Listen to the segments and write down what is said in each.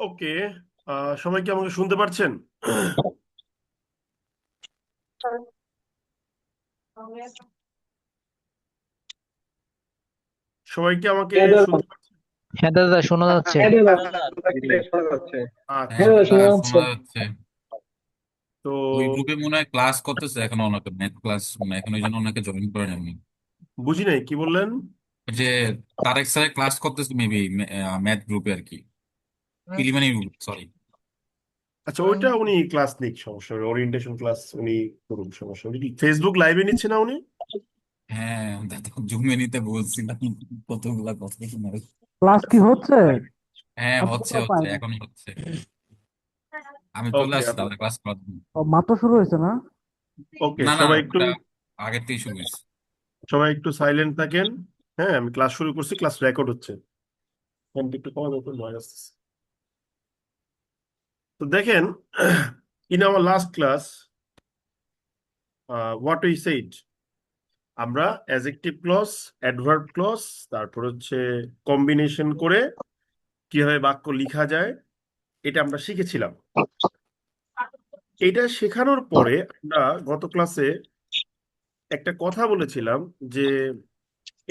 ওকে, সবাই কি আমাকে শুনতে পারছেন? সবাই কি আমাকে হ্যাঁ দাদা। শুনতে পারছেন? হ্যাঁ দাদা, শোনা যাচ্ছে। হ্যাঁ দাদা, আপনার ক্লিয়ার শোনা যাচ্ছে। আচ্ছা হ্যাঁ হ্যাঁ দাদা, দাদা, শোনা যাচ্ছে। শোনা যাচ্ছে। তো ওই গ্রুপে মনে হয় ক্লাস করতেছে এখনো, ওনাকে ম্যাথ ক্লাস মানে এখন, ওই জন্য ওনাকে জয়েন করে নেননি। বুঝি নাই কি বললেন। ওই যে তারেক স্যার ক্লাস করতেছে মেবি, ম্যাথ গ্রুপে আর কি, প্রিলিমিনারি গ্রুপ, সরি। আচ্ছা, ওইটা উনি ক্লাস নিক, সমস্যা নেই, ওরিয়েন্টেশন ক্লাস উনি করুন, সমস্যা নেই। উনি কি ফেসবুক লাইভে নিচ্ছে না উনি? হ্যাঁ, দাদা জুমে নিতে বলছিলাম, কতগুলা কথা শোনা যাচ্ছে। ক্লাস কি হচ্ছে? হ্যাঁ, আমি তো হচ্ছে তা হচ্ছে পাইনি। এখন হচ্ছে। আমি চলে ওকে আসছি দাদা ক্লাস করার জন্য। মাত্র শুরু হয়েছে না? ওকে, না না, সবাই একটু ওটা আগের থেকেই শুরু হয়েছে। সাইলেন্ট থাকেন। হ্যাঁ, আমি ক্লাস শুরু করছি, ক্লাস রেকর্ড হচ্ছে। ফোনটা একটু কমা দাও তো, নয়েজ আসতেছে। তো দেখেন, in our last class what we said, আমরা অ্যাডজেক্টিভ ক্লজ, অ্যাডভার্ব ক্লজ, তারপর হচ্ছে কম্বিনেশন করে কিভাবে বাক্য লেখা যায়, এটা আমরা শিখেছিলাম। এটা শেখানোর পরে আমরা গত ক্লাসে একটা কথা বলেছিলাম যে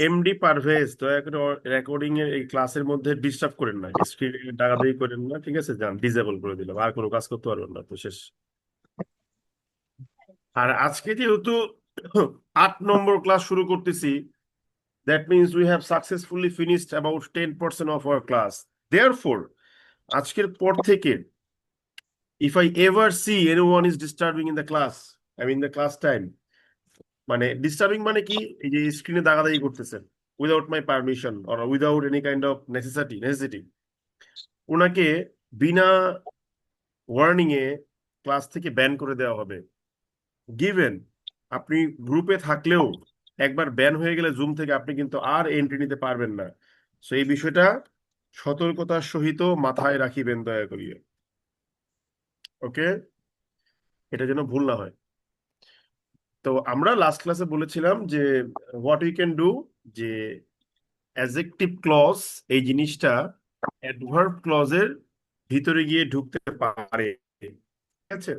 এমডি পারভেজ দয়া করে রেকর্ডিং এর এই ক্লাসের মধ্যে ডিস্টার্ব করেন না, স্ক্রিনে ডাকাডাকি করেন না, ঠিক আছে? যান, ডিসেবল করে দিলাম, আর কোনো কাজ করতে পারবেন না, তো শেষ। আর আজকে যেহেতু 8 নম্বর ক্লাস শুরু করতেছি, that means we have successfully finished about 10% of our class. Therefore, আজকের পর থেকে if I ever see anyone is disturbing in the class, I mean the class time, মানে ডিস্টার্বিং মানে কি, এই যে স্ক্রিনে দাগাদাগি করতেছেন without my permission or without any kind of necessity, ওনাকে বিনা ওয়ার্নিং এ ক্লাস থেকে ব্যান করে দেওয়া হবে। গিভেন আপনি গ্রুপে থাকলেও একবার ব্যান হয়ে গেলে জুম থেকে আপনি কিন্তু আর এন্ট্রি নিতে পারবেন না। সো এই বিষয়টা সতর্কতার সহিত মাথায় রাখিবেন দয়া করিয়ে। ওকে, এটা যেন ভুল না হয়। তো আমরা লাস্ট ক্লাসে বলেছিলাম যে হোয়াট উই ক্যান ডু, যে অ্যাডজেক্টিভ ক্লজ এই জিনিসটা অ্যাডভার্ব ক্লজের ভিতরে গিয়ে ঢুকতে পারে, ঠিক আছে?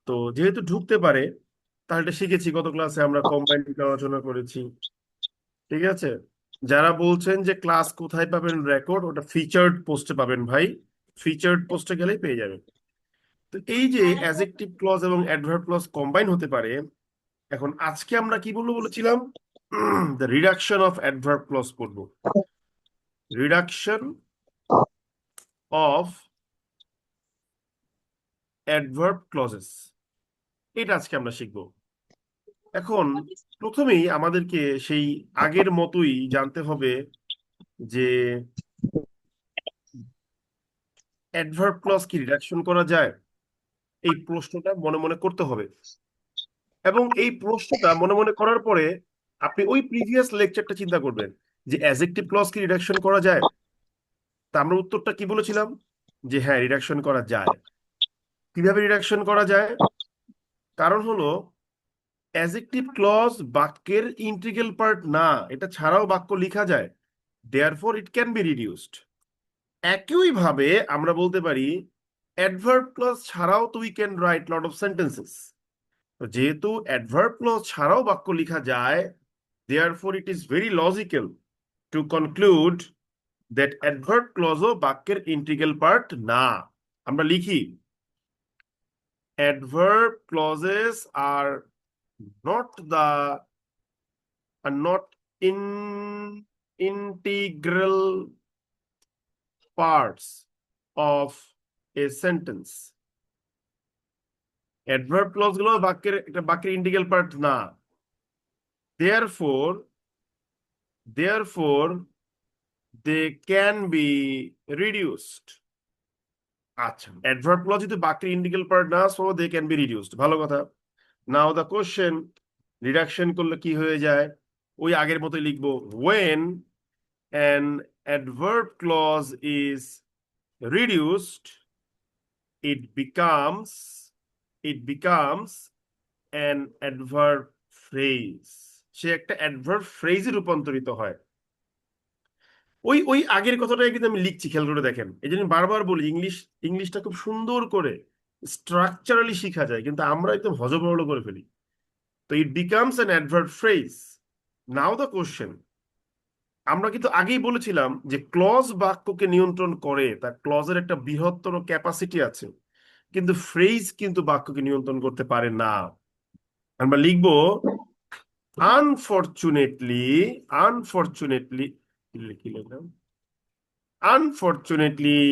তো যেহেতু ঢুকতে পারে, তাহলে এটা শিখেছি গত ক্লাসে, আমরা কম্বাইন আলোচনা করেছি, ঠিক আছে? যারা বলছেন যে ক্লাস কোথায় পাবেন রেকর্ড, ওটা ফিচার্ড পোস্টে পাবেন ভাই, ফিচার্ড পোস্টে গেলেই পেয়ে যাবেন। তো এই যে অ্যাডজেক্টিভ ক্লজ এবং অ্যাডভার্ব ক্লজ কম্বাইন হতে পারে, এখন আজকে আমরা কি বলবো বলেছিলাম, the reduction of adverb clause পড়বো, রিডাকশন অফ অ্যাডভার্ব ক্লজেস, এটা আজকে আমরা শিখবো। এখন প্রথমেই আমাদেরকে সেই আগের মতোই জানতে হবে যে অ্যাডভার্ব ক্লজ কি রিডাকশন করা যায়, এই প্রশ্নটা মনে মনে করতে হবে। এবং এই প্রশ্নটা মনে মনে করার পরে আপনি ওই প্রিভিয়াস লেকচারটা চিন্তা করবেন যে অ্যাডজেক্টিভ ক্লজ কি রিডাকশন করা যায়। তা আমরা উত্তরটা কি বলেছিলাম, যে হ্যাঁ, রিডাকশন করা যায়। কিভাবে রিডাকশন করা যায়? কারণ হলো অ্যাডজেক্টিভ ক্লজ বাক্যের ইন্টিগ্রাল পার্ট না, এটা ছাড়াও বাক্য লেখা যায়, therefore it can be reduced. একইভাবে আমরা বলতে পারি অ্যাডভার্ব ক্লজ ছাড়াও তো we can write lot of sentences. যেহেতু অ্যাডভার্ব ক্লজ ছাড়াও বাক্য লেখা যায়, therefore it is very logical to conclude that adverb ক্লজও বাক্যের ইন্টিগ্রাল পার্ট না। আমরা লিখি adverb clauses are not in integral parts of a sentence. Adverb clause গুলো বাক্যের ইন্টিগ্রাল পার্ট না। Therefore they can be reduced. আচ্ছা, অ্যাডভার্ব ক্লজ যদি বাক্যের ইন্টিগ্রাল পার্ট না, so they can be reduced, ভালো কথা। নাও দ্য কোশ্চেন, রিডাকশন করলে কি হয়ে যায়? ওই আগের মতোই লিখবো, when an adverb clause is reduced, it becomes an adverb phrase. সে একটা অ্যাডভার্ব ফ্রেজে রূপান্তরিত হয়। ওই ওই আগের কথাটাই কিন্তু আমি লিখছি, খেয়াল করে দেখেন। এই জন্য বারবার বলি ইংলিশটা খুব সুন্দর করে স্ট্রাকচারালি শেখা যায়, কিন্তু আমরা একদম হজবরল করে ফেলি। তো it becomes an adverb phrase. Now the question, আমরা কিন্তু আগেই বলেছিলাম যে ক্লজ বাক্যকে নিয়ন্ত্রণ করে, তার ক্লজের একটা বৃহত্তর ক্যাপাসিটি আছে, কিন্তু ফ্রেজ কিন্তু বাক্যকে নিয়ন্ত্রণ করতে পারে না। আমরা লিখবো আনফরচুনেটলি কি লিখলাম? Unfortunately,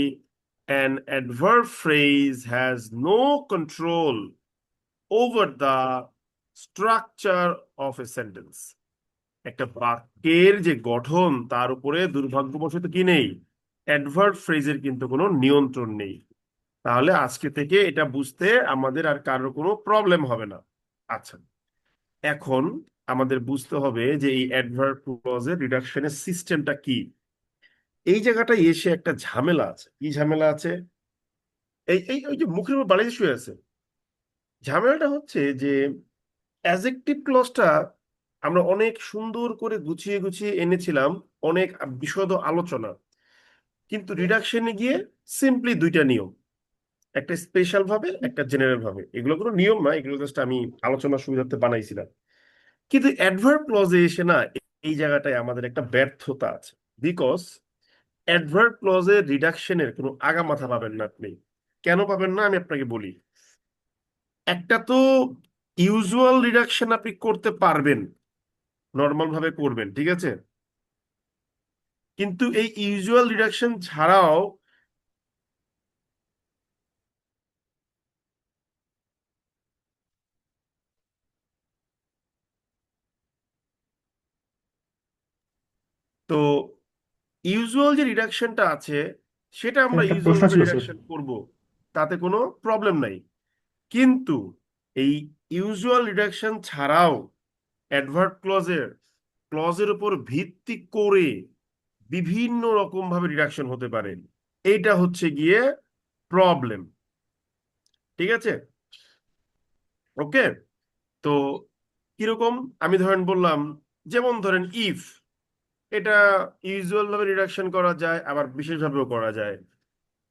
an adverb phrase has no control over the structure of a sentence. একটা বাক্যের যে গঠন তার উপরে দুর্ভাগ্যবশত কি নেই, অ্যাডভার্ব ফ্রেজের কিন্তু কোনো নিয়ন্ত্রণ নেই। তাহলে আজকে থেকে এটা বুঝতে আমাদের আর কারোর কোনো প্রবলেম হবে না। আচ্ছা, এখন আমাদের বুঝতে হবে যে এই অ্যাডভার্ব ক্লজের রিডাকশনের সিস্টেমটা কি। এই জায়গাটায় এসে একটা ঝামেলা আছে। কি ঝামেলা আছে? এই এই ওই যে মুখের উপর বালিশ শুয়ে আছে। ঝামেলাটা হচ্ছে যে অ্যাজেক্টিভ ক্লজটা আমরা অনেক সুন্দর করে গুছিয়ে গুছিয়ে এনেছিলাম, অনেক বিশদ আলোচনা, কিন্তু রিডাকশনে গিয়ে সিম্পলি দুইটা নিয়ম, একটা স্পেশাল ভাবে একটা জেনারেল ভাবে। এগুলো কোনো নিয়ম না, এগুলো জাস্ট আমি আলোচনার সুবিধার্থে বানাইছিলাম। কিন্তু অ্যাডভার্ব ক্লজে এসে না, এই জায়গাটায় আমাদের একটা ব্যর্থতা আছে। বিকজ অ্যাডভার্ব ক্লজের রিডাকশনের কোনো আগা মাথা পাবেন না আপনি। কেন পাবেন না আমি আপনাকে বলি। একটা তো ইউজুয়াল রিডাকশন আপনি করতে পারবেন, নর্মাল ভাবে করবেন, ঠিক আছে, কিন্তু এই ইউজুয়াল রিডাকশন ছাড়াও তো ইউজুয়াল যে রিডাকশনটা আছে সেটা আমরা একটা ইউজুয়াল প্রশ্ন ভাবে ছিল স্যার। রিডাকশন করব, তাতে কোনো প্রবলেম নাই। কিন্তু এই ইউজুয়াল রিডাকশন ছাড়াও অ্যাডভার্ব ক্লজের উপর ভিত্তি করে বিভিন্ন রকম ভাবে রিডাকশন হতে পারে। এইটা হচ্ছে গিয়ে প্রবলেম, ঠিক আছে? ওকে, তো কিরকম আমি ধরেন বললাম, যেমন ধরেন ইফ, এটা ইউজুয়াল ভাবে রিডাকশন করা যায়, আবার বিশেষভাবেও করা যায়।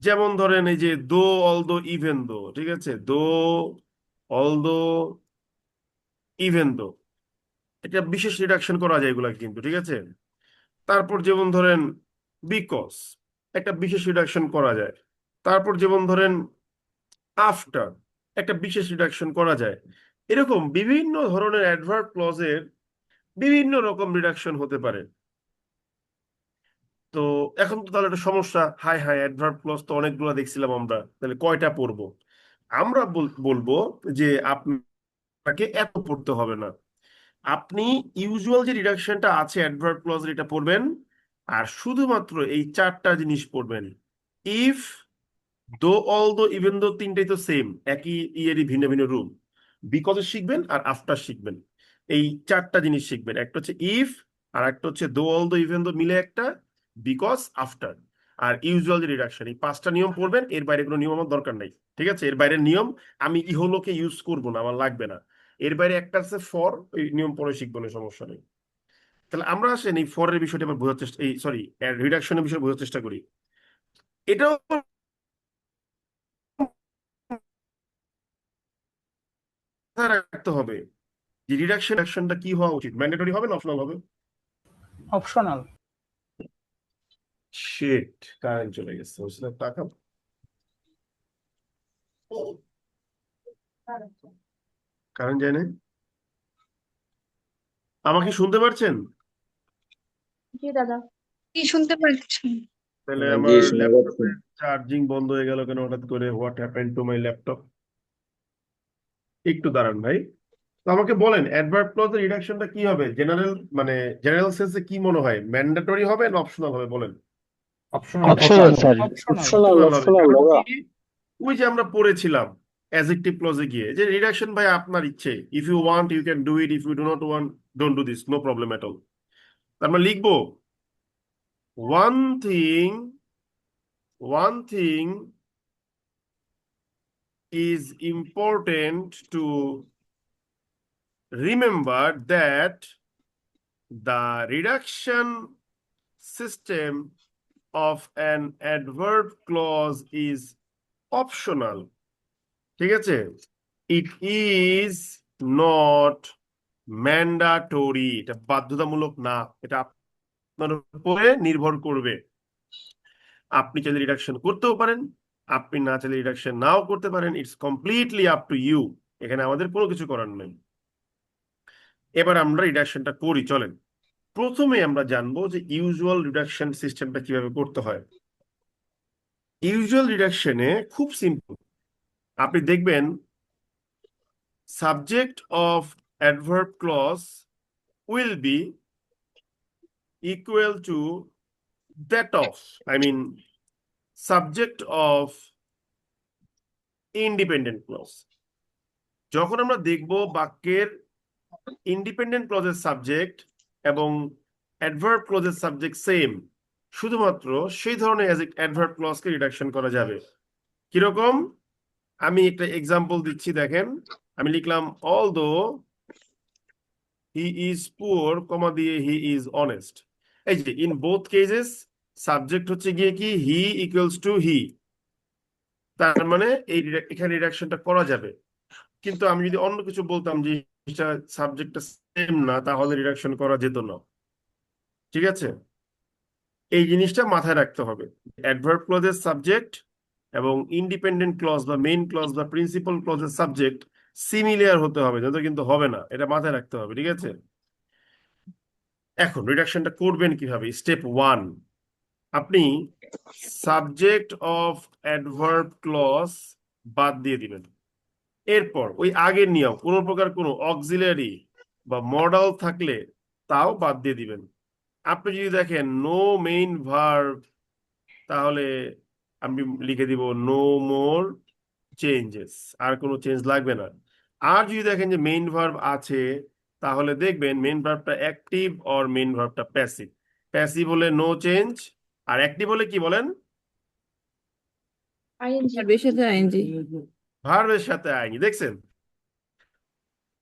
যেমন ধরেন এই যে দো, অলদো, ইভেন দো, ঠিক আছে, দো, অলদো, ইভেন দো, এটা বিশেষ রিডাকশন করা যায় এগুলা কিন্তু, ঠিক আছে। তারপর যেমন ধরেন বিকজ, একটা বিশেষ রিডাকশন করা যায়। তারপর যেমন ধরেন আফটার, একটা বিশেষ রিডাকশন করা যায়। এরকম বিভিন্ন ধরনের অ্যাডভার্ব ক্লজের বিভিন্ন রকম রিডাকশন হতে পারে। তো এখন তো তাহলে একটা সমস্যা, হাই হাই অ্যাডভার্ব ক্লজ তো অনেকগুলো দেখছিলাম আমরা, তাহলে কয়টা পড়বো? আমরা বলবো যে আপনাকে এত পড়তে হবে না। আপনি ইউজুয়াল যে রিডাকশনটা আছে অ্যাডভার্ব ক্লজের এটা পড়বেন, আর শুধুমাত্র এই চারটা জিনিস পড়বেন। ইফ, দো, অল দো, ইভেন দো, তিনটাই তো সেম, একই ইয়েরই ভিন্ন ভিন্ন রুল। বিকজে শিখবেন আর আফটার শিখবেন, এই চারটা জিনিস শিখবেন। একটা হচ্ছে ইফ, আর একটা হচ্ছে দো, অল দো, ইভেন দো মিলে একটা, বিকজ, আফটার, আর ইউজুয়াল যে রিডাকশন। এই পাঁচটা নিয়ম পড়বেন, এর বাইরে কোনো নিয়ম আমার দরকার নাই, ঠিক আছে? এর বাইরের নিয়ম আমি ইহলোকে ইউজ করবো না, আমার লাগবে না। এর বাইরে একটা আছে ফর, এই নিয়ম পরে শিখবো না, সমস্যা নেই। তাহলে আমরা আসেন এই ফরের বিষয়টা আবার বোঝার চেষ্টা, এই সরি রিডাকশনের বিষয়ে বোঝার চেষ্টা করি। এটাও মাথায় রাখতে হবে যে রিডাকশনটা কি হওয়া উচিত, ম্যান্ডেটরি হবে না অপশনাল হবে? অপশনাল। শিট, কারেন্ট চলে গেছে, বুঝলে টাকা। কারেন্ট যায় না? আমাকে শুনতে পারছেন? জি দাদা, কি শুনতে পাচ্ছি? তাহলে জি আমার শোনা যাচ্ছে। ল্যাপটপের চার্জিং বন্ধ হয়ে গেল কেন হঠাৎ করে? What happened to my laptop? একটু দাঁড়ান ভাই। তো আমাকে বলেন অ্যাডভার্ব ক্লজের রিডাকশনটা কি হবে? জেনারেল মানে জেনারেল সেন্সে কি মনে হয়, ম্যান্ডেটরি হবে না অপশনাল হবে বলেন? Optional optional sir. Optional. Optional optional হবে। অপশনাল কারণ বাবা। কি, ওই যে আমরা পড়েছিলাম অ্যাডজেক্টিভ ক্লজে গিয়ে যে রিডাকশন ভাই আপনার ইচ্ছে, if you want you can do it, if you do not want don't do this, no problem at all. আমরা লিখবো one thing one thing is important to remember that the reduction system of an adverb clause is optional. ঠিক আছে? It is not mandatory. এটা বাধ্যতামূলক না, এটা আপনার উপরে নির্ভর করবে। আপনি চাইলে রিডাকশন করতেও পারেন, আপনি না চাইলে রিডাকশন নাও করতে পারেন। It's completely up to you. এখানে আমাদের কোনো কিছু করার নেই। এবার আমরা রিডাকশনটা করি, চলেন। প্রথমে আমরা জানবো যে ইউজুয়াল রিডাকশন সিস্টেমটা কিভাবে করতে হয়। ইউজুয়াল রিডাকশনে খুব সিম্পল। আপনি দেখবেন subject of adverb clause will be equal to that of, I mean subject of independent clause. যখন আমরা দেখব বাক্যের ইন্ডিপেন্ডেন্ট ক্লজের সাবজেক্ট এবং অ্যাডভার্ব ক্লজের সাবজেক্ট সেম, শুধুমাত্র সেই ধরনের অ্যাডভার্ব ক্লজকে রিডাকশন করা যাবে। কিরকম? আমি একটা এক্সাম্পল দিচ্ছি, দেখেন। আমি লিখলাম অলদো হি ইজ পুয়ার, কমা দিয়ে হি ইজ অনেস্ট। এই যে ইন বোথ কেসেস সাবজেক্ট হচ্ছে গিয়ে কি হি ইকুয়ালস টু হি, তার মানে এখানে রিডাকশনটা করা যাবে। কিন্তু আমি যদি অন্য কিছু বলতাম যে সাবজেক্টটা সেম না, তাহলে রিডাকশন করা যেত না। ঠিক আছে? এই জিনিসটা মাথায় রাখতে হবে। অ্যাডভার্ব ক্লজের সাবজেক্ট এবং ইন্ডিপেন্ডেন্ট ক্লজ বা মেইন ক্লজ বা প্রিন্সিপাল ক্লজের সাবজেক্ট সিমিলার হতে হবে, যত কিন্তু হবে না, এটা মাথায় রাখতে হবে। ঠিক আছে? এখন রিডাকশনটা করবেন কিভাবে? স্টেপ 1, আপনি সাবজেক্ট অফ অ্যাডভার্ব ক্লজ বাদ দিয়ে দিবেন। এরপর ওই আগের নিয়ম, কোন প্রকার কোনো অক্সিলারি বা মডাল থাকলে তাও বাদ দিয়ে দিবেন। আপনি যদি দেখেন নো মেইন ভার্ব, তাহলে আমি লিখে দিব নো মোর চেঞ্জেস, আর কোনো চেঞ্জ লাগবে না। আর যদি দেখেন যে মেইন ভার্ব আছে, তাহলে দেখবেন মেইন ভার্বটা অ্যাক্টিভ আর মেইন ভার্বটা প্যাসিভ। প্যাসিভ হলে নো চেঞ্জ, আর অ্যাক্টিভ হলে কি বলেন? আইএনজি। ভার্বের সাথে আইএনজি। ভার্বের সাথে আইনি। দেখছেন?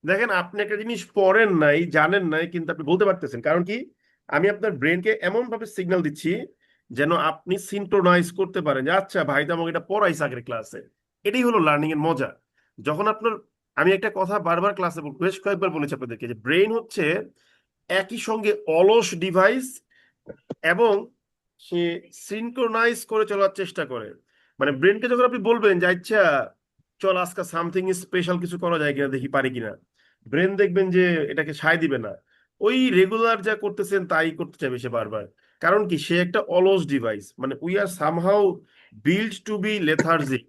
দেখেন, আপনি একটা জিনিস পড়েন নাই, জানেন নাই, কিন্তু আপনি বলতে পারতেছেন। কারণ কি? আমি আপনার ব্রেনকে এমন ভাবে সিগন্যাল দিচ্ছি যেন আপনি সিনক্রোনাইজ করতে পারেন যে আচ্ছা ভাই তো আমাকে এটা পড়াইছে আগের ক্লাসে। এটাই হলো লার্নিং এর মজা। যখন আপনার, আমি একটা কথা বারবার ক্লাসে বেশ কয়েকবার বলেছি আপনাদেরকে, যে ব্রেন হচ্ছে একই সঙ্গে অলস ডিভাইস এবং সে সিনক্রোনাইজ করে চলার চেষ্টা করে। মানে ব্রেনকে যখন আপনি বলবেন যে আচ্ছা চল আজকে সামথিং স্পেশাল কিছু করা যায় কিনা, দেখি পারি কিনা, ব্রেন দেখবেন যে এটাকে সায় দিবে না। ওই রেগুলার যা করতেছেন তাই করতে চাইবে সে বারবার। কারণ কি? সে একটা অলস ডিভাইস। মানে we are somehow build to be lethargic.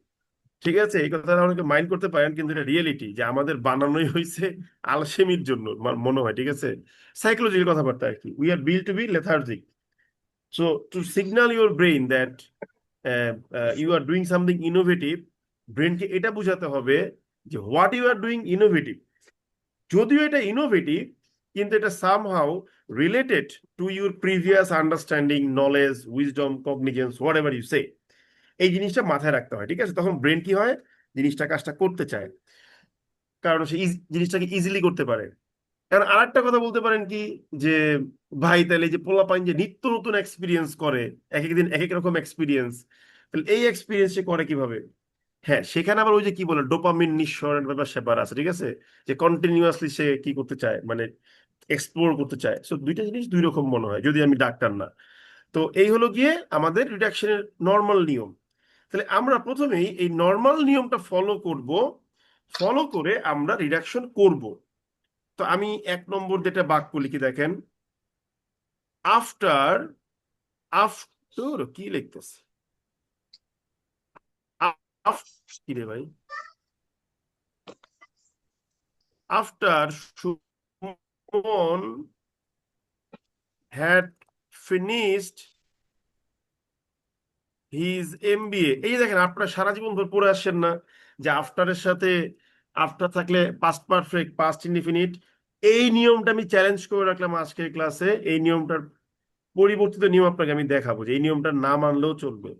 ঠিক আছে? এই কথাটা অনেকে মাইন্ড করতে পারেন, কিন্তু এটা রিয়েলিটি যে আমাদের বানানোই হয়েছে আলসেমির জন্য মনে হয়। ঠিক আছে? সাইকোলজির কথাবার্তা আর কি। We are build to be lethargic. So to signal your brain that you are doing something innovative, ব্রেনকে এটা বোঝাতে হবে যে what you are doing innovative. যদিও এটা ইনোভেটিভ, কিন্তু এটা somehow related to your previous understanding, knowledge, wisdom, cognizance, whatever you say. এই জিনিসটা মাথায় রাখতে হয়। ঠিক আছে? তখন ব্রেন কি হয়, জিনিসটা কাজটা করতে চায়, কারণ সে জিনিসটাকে ইজিলি করতে পারে। আর আরেকটা কথা বলতে পারেন কি, যে ভাই তাহলে এই যে পোলাপাইন যে নিত্য নতুন এক্সপিরিয়েন্স করে, এক এক দিন এক এক রকম এক্সপিরিয়েন্স, তাহলে এই এক্সপিরিয়েন্স সে করে কিভাবে? হ্যাঁ, সেখানে আবার ওই যে কি বলে ডোপামিন নিঃসরণ ব্যাপার স্যাপার আছে। ঠিক আছে? যে কন্টিনিউয়াসলি সে কি করতে চায়, মানে এক্সপ্লোর করতে চায়। সো দুইটা জিনিস দুই রকম মনে হয়, যদি আমি ডাক্তার না। তো এই হলো গিয়ে আমাদের রিডাকশনের নর্মাল নিয়ম। তাহলে আমরা প্রথমেই এই নর্মাল নিয়মটা ফলো করব, ফলো করে আমরা রিডাকশন করব। তো আমি 1 নম্বর যেটা বাক্য লিখি, দেখেন আফটার, আফটার কি লিখতেছে, কি রে ভাই, after Suman had finished his MBA. এই যে দেখেন, আপনারা সারা জীবন ধরে পড়ে আসছেন না যে আফটারের সাথে আফটার থাকলে পাস্ট পারফেক্ট, পাস্ট ইনডিফিনিট। এই নিয়মটা আমি চ্যালেঞ্জ করে রাখলাম আজকের ক্লাসে। এই নিয়মটার পরিবর্তিত নিয়ম আপনাকে আমি দেখাবো, যে এই নিয়মটা না মানলেও চলবে।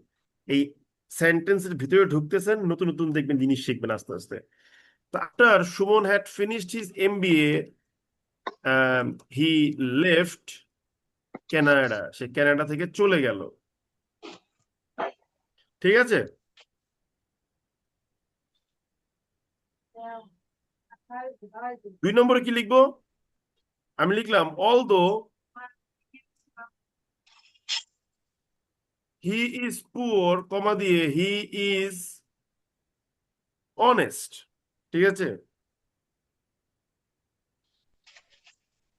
এই সেন্টেন্সের ভিতরে ঢুকতেছেন, নতুন নতুন দেখবেন জিনিস শিখবেন আস্তে আস্তে। তো after Suman had finished his MBA, he left Canada, say Canada থেকে চলে গেল। ঠিক আছে? দুই নম্বরে কি লিখবো? আমি লিখলাম অলদো হি ইজ পুয়ার, কমা দিয়ে হি ইজ অনেস্ট। ঠিক আছে?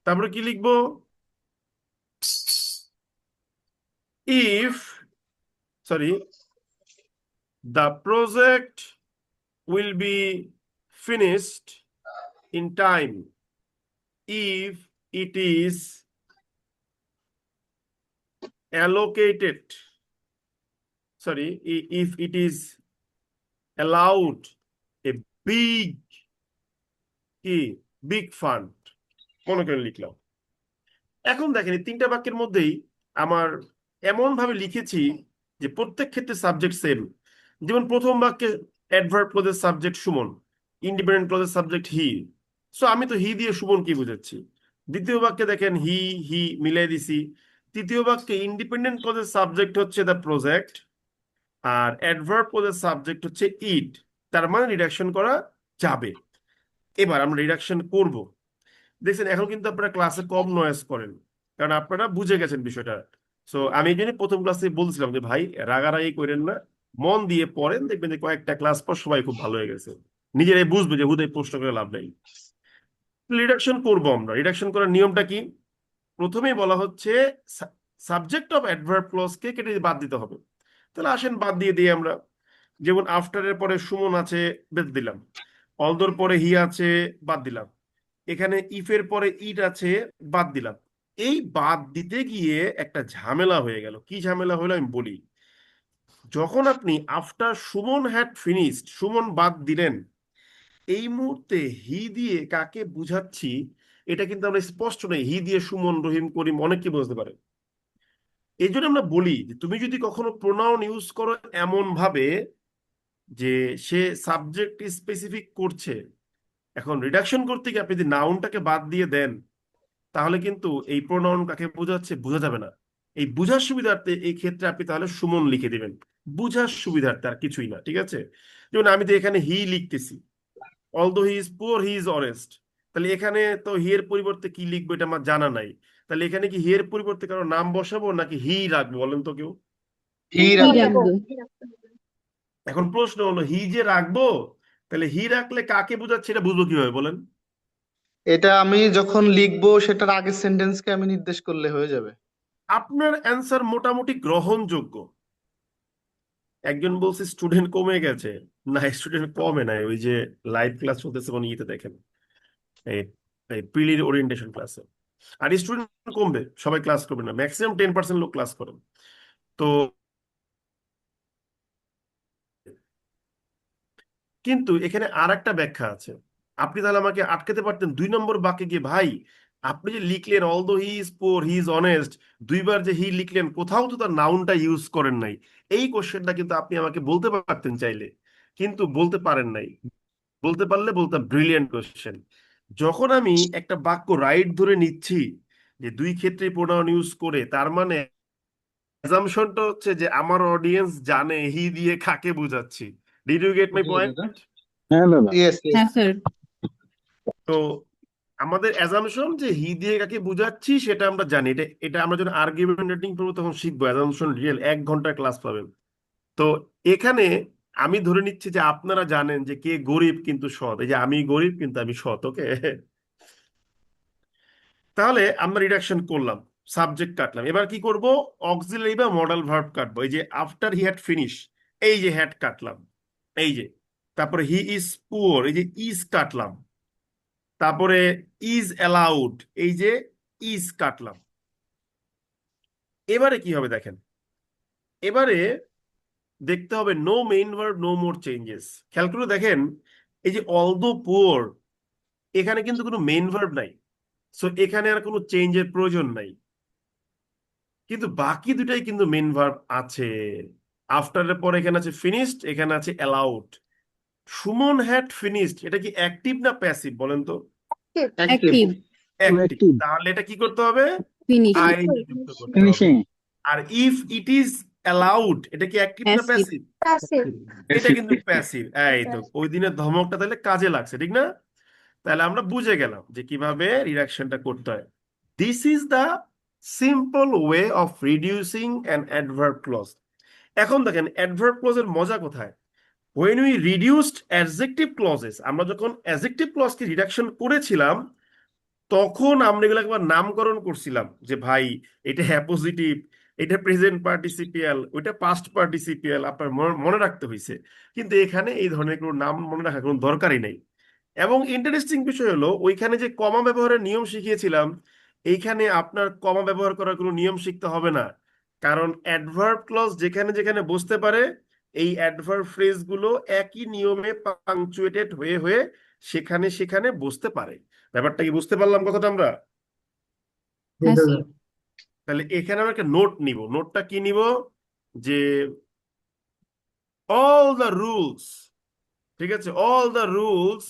তারপরে কি লিখবো? If, sorry, the project will be finished in time if it is allocated, sorry, if it is allowed a big, কি, big fund, মনে করে লিখলাম। এখন দেখেন এই তিনটা বাক্যের মধ্যেই আমার এমন ভাবে লিখেছি যে প্রত্যেক ক্ষেত্রে সাবজেক্ট সেম। যেমন প্রথম বাক্যে অ্যাডভার্ব ক্লজের সাবজেক্ট সুমন, ইন্ডিপেন্ডেন্ট ক্লজের সাবজেক্ট হি, সো আমি তো হি দিয়ে সুমন কি বুঝাচ্ছি। দ্বিতীয় বাক্যে দেখেন হি মিলাই দিছি। তৃতীয় বাক্যে ইন্ডিপেন্ডেন্ট ক্লজের সাবজেক্ট হচ্ছে দ্য প্রজেক্ট, আর অ্যাডভার্ব ক্লজের সাবজেক্ট হচ্ছে ইট। তার মানে রিডাকশন করা যাবে। এবার আমরা রিডাকশন করব। দেখছেন এখন কিন্তু আপনারা ক্লাসে কম নয়েজ করেন, কারণ আপনারা বুঝে গেছেন বিষয়টা। সো আমি এই জন্য প্রথম ক্লাসে বলছিলাম যে ভাই রাগারাগি করেন না, মন দিয়ে পড়েন, দেখবেন যে কয়েকটা ক্লাস পর সবাই খুব ভালো হয়ে গেছে, নিজেরাই বুঝবে যে হুদাই প্রশ্ন করে লাভ নেই। রিডাকশন করব আমরা। রিডাকশন করার নিয়মটা কি? প্রথমেই বলা হচ্ছে সাবজেক্ট অফ অ্যাডভার্ব ক্লজ কে কেটে বাদ দিতে হবে। তাহলে আসেন বাদ দিয়ে দিই আমরা। যেমন আফটারের পরে সুমন আছে, বাদ দিলাম। অলদোর পরে হি আছে, বাদ দিলাম। এখানে ইফের পরে ইট আছে, বাদ দিলাম। এই বাদ দিতে গিয়ে একটা ঝামেলা হয়ে গেল। কি ঝামেলা হলো আমি বলি। যখন আপনি after Suman had finished, Suman বাদ দিলেন, এই মুহূর্তে হি দিয়ে কাকে বুঝাচ্ছি এটা কিন্তু আমরা স্পষ্ট নেই। হি দিয়ে সুমন, রহিম, করিম অনেক কি বুঝতে পারে। এই জন্য আমরা বলি যে তুমি যদি কখনো প্রোনাউন ইউজ করো এমন ভাবে যে সে সাবজেক্ট স্পেসিফিক করছে, এখন রিডাকশন করতে গিয়ে আপনি যদি নাউনটাকে বাদ দিয়ে দেন, তাহলে কিন্তু এই প্রোনাউন কাকে বোঝাচ্ছে বোঝা যাবে না। এই বুঝার সুবিধার্থে এই ক্ষেত্রে আপনি তাহলে সুমন লিখে দিবেন, বুঝার সুবিধার্থে, আর কিছুই না। ঠিক আছে? যেমন আমি তো এখানে হি লিখতেছি, although he is poor he is honest, তাহলে এখানে তো হি এর পরিবর্তে কি লিখবো এটা আমার জানা নাই। তাহলে এখানে কি হি এর পরিবর্তে কারো নাম বসাবো নাকি হি রাখবো বলেন তো কেউ? হি কি রাখবো। রাখবো? এখন প্রশ্ন হলো হি যে রাখবো, তাহলে হি রাখলে কাকে বোঝাচ্ছে এটা বুঝবো কিভাবে বলেন? এটা আমি যখন লিখবো সেটার আগের সেন্টেন্সকে আমি নির্দেশ করলে হয়ে যাবে। আপনার অ্যান্সার মোটামুটি গ্রহণযোগ্য। একজন বলছে স্টুডেন্ট কমে গেছে। না, স্টুডেন্ট কমে নাই, ওই যে লাইভ ক্লাস চলতেছে মানে ইতে দেখেন, এই এই প্রিলির ওরিয়েন্টেশন ক্লাসে। আর স্টুডেন্ট কমবে, সবাই ক্লাস করবে না, ম্যাক্সিমাম 10% লোক ক্লাস করেন। তো কিন্তু এখানে আর একটা ব্যাখ্যা আছে। আপনি তাহলে আমাকে আটকাতে পারতেন 2 নম্বর বাক্যে গিয়ে, ভাই আপনি যে লিখলেন although he is poor he is honest, দুইবার যে হি লিখলেন কোথাও তো তার নাউনটা ইউজ করেন নাই। এই কোশ্চেনটা কিন্তু আপনি আমাকে বলতে পারতেন চাইলে, কিন্তু বলতে পারেন নাই। বলতে পারলে বলতাম ব্রিলিয়ান্ট কোশ্চেন। যখন আমি একটা বাক্য রাইট ধরে নিচ্ছি যে দুই ক্ষেত্রে প্রোনাউন ইউজ করে, তার মানে অ্যাজাম্পশনটা হচ্ছে যে আমার অডিয়েন্স জানে হি দিয়ে কাকে বোঝাচ্ছি। Did you get my point? হ্যাঁ দাদা। ইয়েস হ্যাঁ স্যার। তো আমাদের অ্যাজাম্পশন যে হি দিয়ে কাকে বুঝাচ্ছি সেটা আমরা জানি। এটা এটা আমরা যখন আর্গুমেন্টেটিং করবো তখন শিখবো। অ্যাজাম্পশন রিয়েল 1 ঘন্টার ক্লাস পাবেন। তো এখানে আমি ধরে নিচ্ছি যে আপনারা জানেন যে কে গরিব কিন্তু সৎ। এই যে আমি গরিব কিন্তু আমি সৎ। ওকে? তাহলে আমরা রিডাকশন করলাম, সাবজেক্ট কাটলাম। এবার কি করব? অক্সিলারি বা মডাল ভার্ব কাটবো। এই যে আফটার হি হ্যাড ফিনিশ, এই যে হ্যাড কাটলাম, এই যে। তারপরে হি ইজ পুয়ার, এই যে ইজ কাটলাম। তারপরে ইজ অ্যালাউড, এই যে ইজ কাটলাম। এবারে কি হবে দেখেন, এবারে দেখতে হবে no main verb no more changes. খেয়াল করে দেখেন, এই যে অলদো পুয়ার, এখানে কিন্তু কোনো মেইন ভার্ব নাই, সো এখানে আর কোনো চেঞ্জের প্রয়োজন নাই। কিন্তু বাকি দুটাই কিন্তু মেইন ভার্ব আছে। আফটারের পরে এখানে আছে ফিনিশড, এখানে আছে অ্যালাউড। সুমন হ্যাড ফিনিশড, এটা কি অ্যাক্টিভ না প্যাসিভ বলেন তো? অ্যাক্টিভ। অ্যাক্টিভ। তাহলে এটা কি করতে হবে? ফিনিশ আইএনজি যুক্ত করতে হবে। আর ইফ ইট ইজ অ্যালাউড, এটা কি অ্যাক্টিভ না প্যাসিভ প্যাসিভ? প্যাসিভ। এটা কিন্তু প্যাসিভ। এই তো ওই দিনের ধমকটা তাহলে কাজে লাগছে, ঠিক না? তাহলে আমরা বুঝে গেলাম যে কিভাবে রিডাকশনটা করতে হয়। This is the simple way of reducing an adverb clause. এখন দেখেন অ্যাডভার্ব ক্লজের মজা কোথায়। when we reduced adjective clauses, আমরা যখন অ্যাডজেক্টিভ ক্লজকে রিডাকশন করেছিলাম তখন আমরা এগুলো একবার নামকরণ করছিলাম যে ভাই এটা অ্যাপোজিটিভ, এটা প্রেজেন্ট পার্টিসিপিয়াল, ওইটা পাস্ট পার্টিসিপিয়াল, আপনার মনে রাখতে হয়েছে। কিন্তু এখানে এই ধরনের কোনো নাম মনে রাখার কোনো দরকারই নেই। এবং ইন্টারেস্টিং বিষয় হলো ওইখানে যে কমা ব্যবহারের নিয়ম শিখিয়েছিলাম, এইখানে আপনার কমা ব্যবহার করার কোনো নিয়ম শিখতে হবে না। কারণ অ্যাডভার্ব ক্লজ যেখানে যেখানে বসতে পারে এই অ্যাডভার্ব ফ্রেজ গুলো একই নিয়মে পাংচুয়েটেড হয়ে হয়ে সেখানে সেখানে বসতে পারে। ব্যাপারটা কি বুঝতে পারলাম কথাটা আমরা? হ্যাঁ স্যার তাহলে এখানে আমরা একটা নোট নিব। নোটটা কি নিব? যে অল দ্য রুলস, ঠিক আছে, all the rules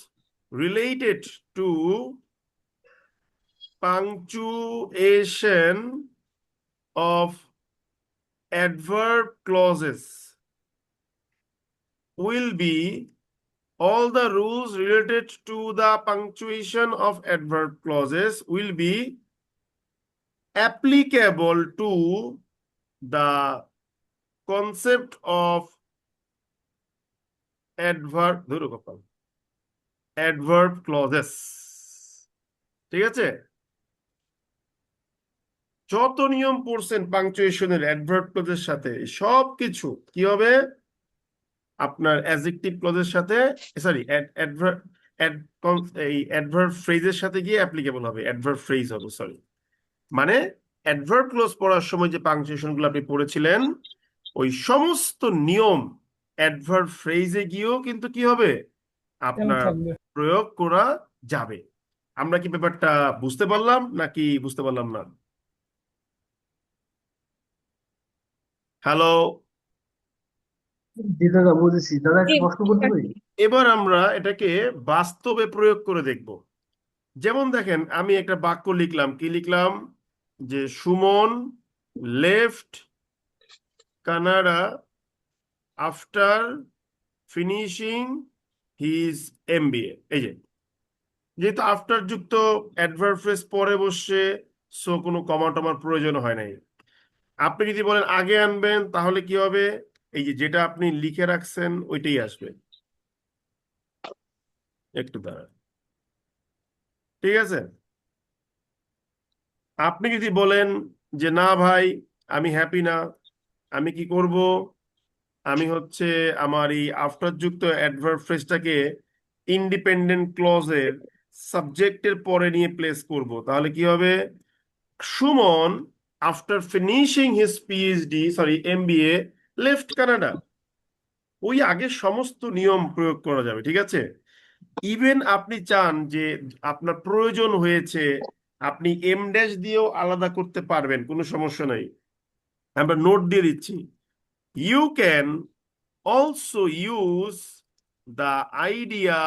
related to punctuation of adverb clauses will be all the rules related to the punctuation of adverb clauses will be applicable to the concept of adverb clauses, ঠিক আছে? যত নিয়ম পড়ছেন পাংচুয়েশনের adverb ক্লজের সাথে সবকিছু কি হবে আপনার অ্যাডজেক্টিভ ক্লজের সাথে, সরি এই অ্যাডভার্ব ফ্রেজের সাথে গিয়ে অ্যাপ্লিকেবল হবে, অ্যাডভার্ব ফ্রেজ হবে, সরি। মানে অ্যাডভার্ব ক্লজ পড়ার সময় যে পাংচুয়েশন গুলো আপনি পড়েছিলেন ওই সমস্ত নিয়ম অ্যাডভার্ব ফ্রেজে গিয়েও কিন্তু কি হবে সেম আপনার থাকবে। প্রয়োগ করা যাবে। আমরা কি ব্যাপারটা বুঝতে পারলাম নাকি বুঝতে পারলাম না? হ্যালো, জি দাদা বুঝেছি। দাদা একটা জি, প্রশ্ন করতে পারি? এবার আমরা এটাকে বাস্তবে প্রয়োগ করে দেখব। যেমন দেখেন আমি একটা বাক্য লিখলাম, কি লিখলাম? যে Suman left Canada after finishing his MBA. এই যে যেহেতু আফটার যুক্ত অ্যাডভার্ব ফ্রেজ পরে বসছে, সো কোনো কমা টমার প্রয়োজন হয় নাই। আপনি যদি বলেন আগে আনবেন তাহলে কি হবে? এই যে যেটা আপনি লিখে রাখছেন ওইটাই আসবে। একটু দাঁড়ান, ঠিক আছে? আপনি যদি বলেন যে না ভাই আমি হ্যাপি না, আমি কি করব? আমি হচ্ছে আমার এই আফটার যুক্ত অ্যাডভার্ব ফ্রেজটাকে ইন্ডিপেন্ডেন্ট ক্লজের সাবজেক্টের পরে নিয়ে প্লেস করব। তাহলে কি হবে? Suman after finishing his PhD, sorry MBA, left Canada. ওই আগে সমস্ত নিয়ম প্রয়োগ করা যাবে, ঠিক আছে? ইভেন আপনি চান যে আপনার প্রয়োজন হয়েছে আপনি এম ড্যাশ দিয়েও আলাদা করতে পারবেন, কোনো সমস্যা নাই। আমরা নোট দিয়ে দিচ্ছি। You can also use the idea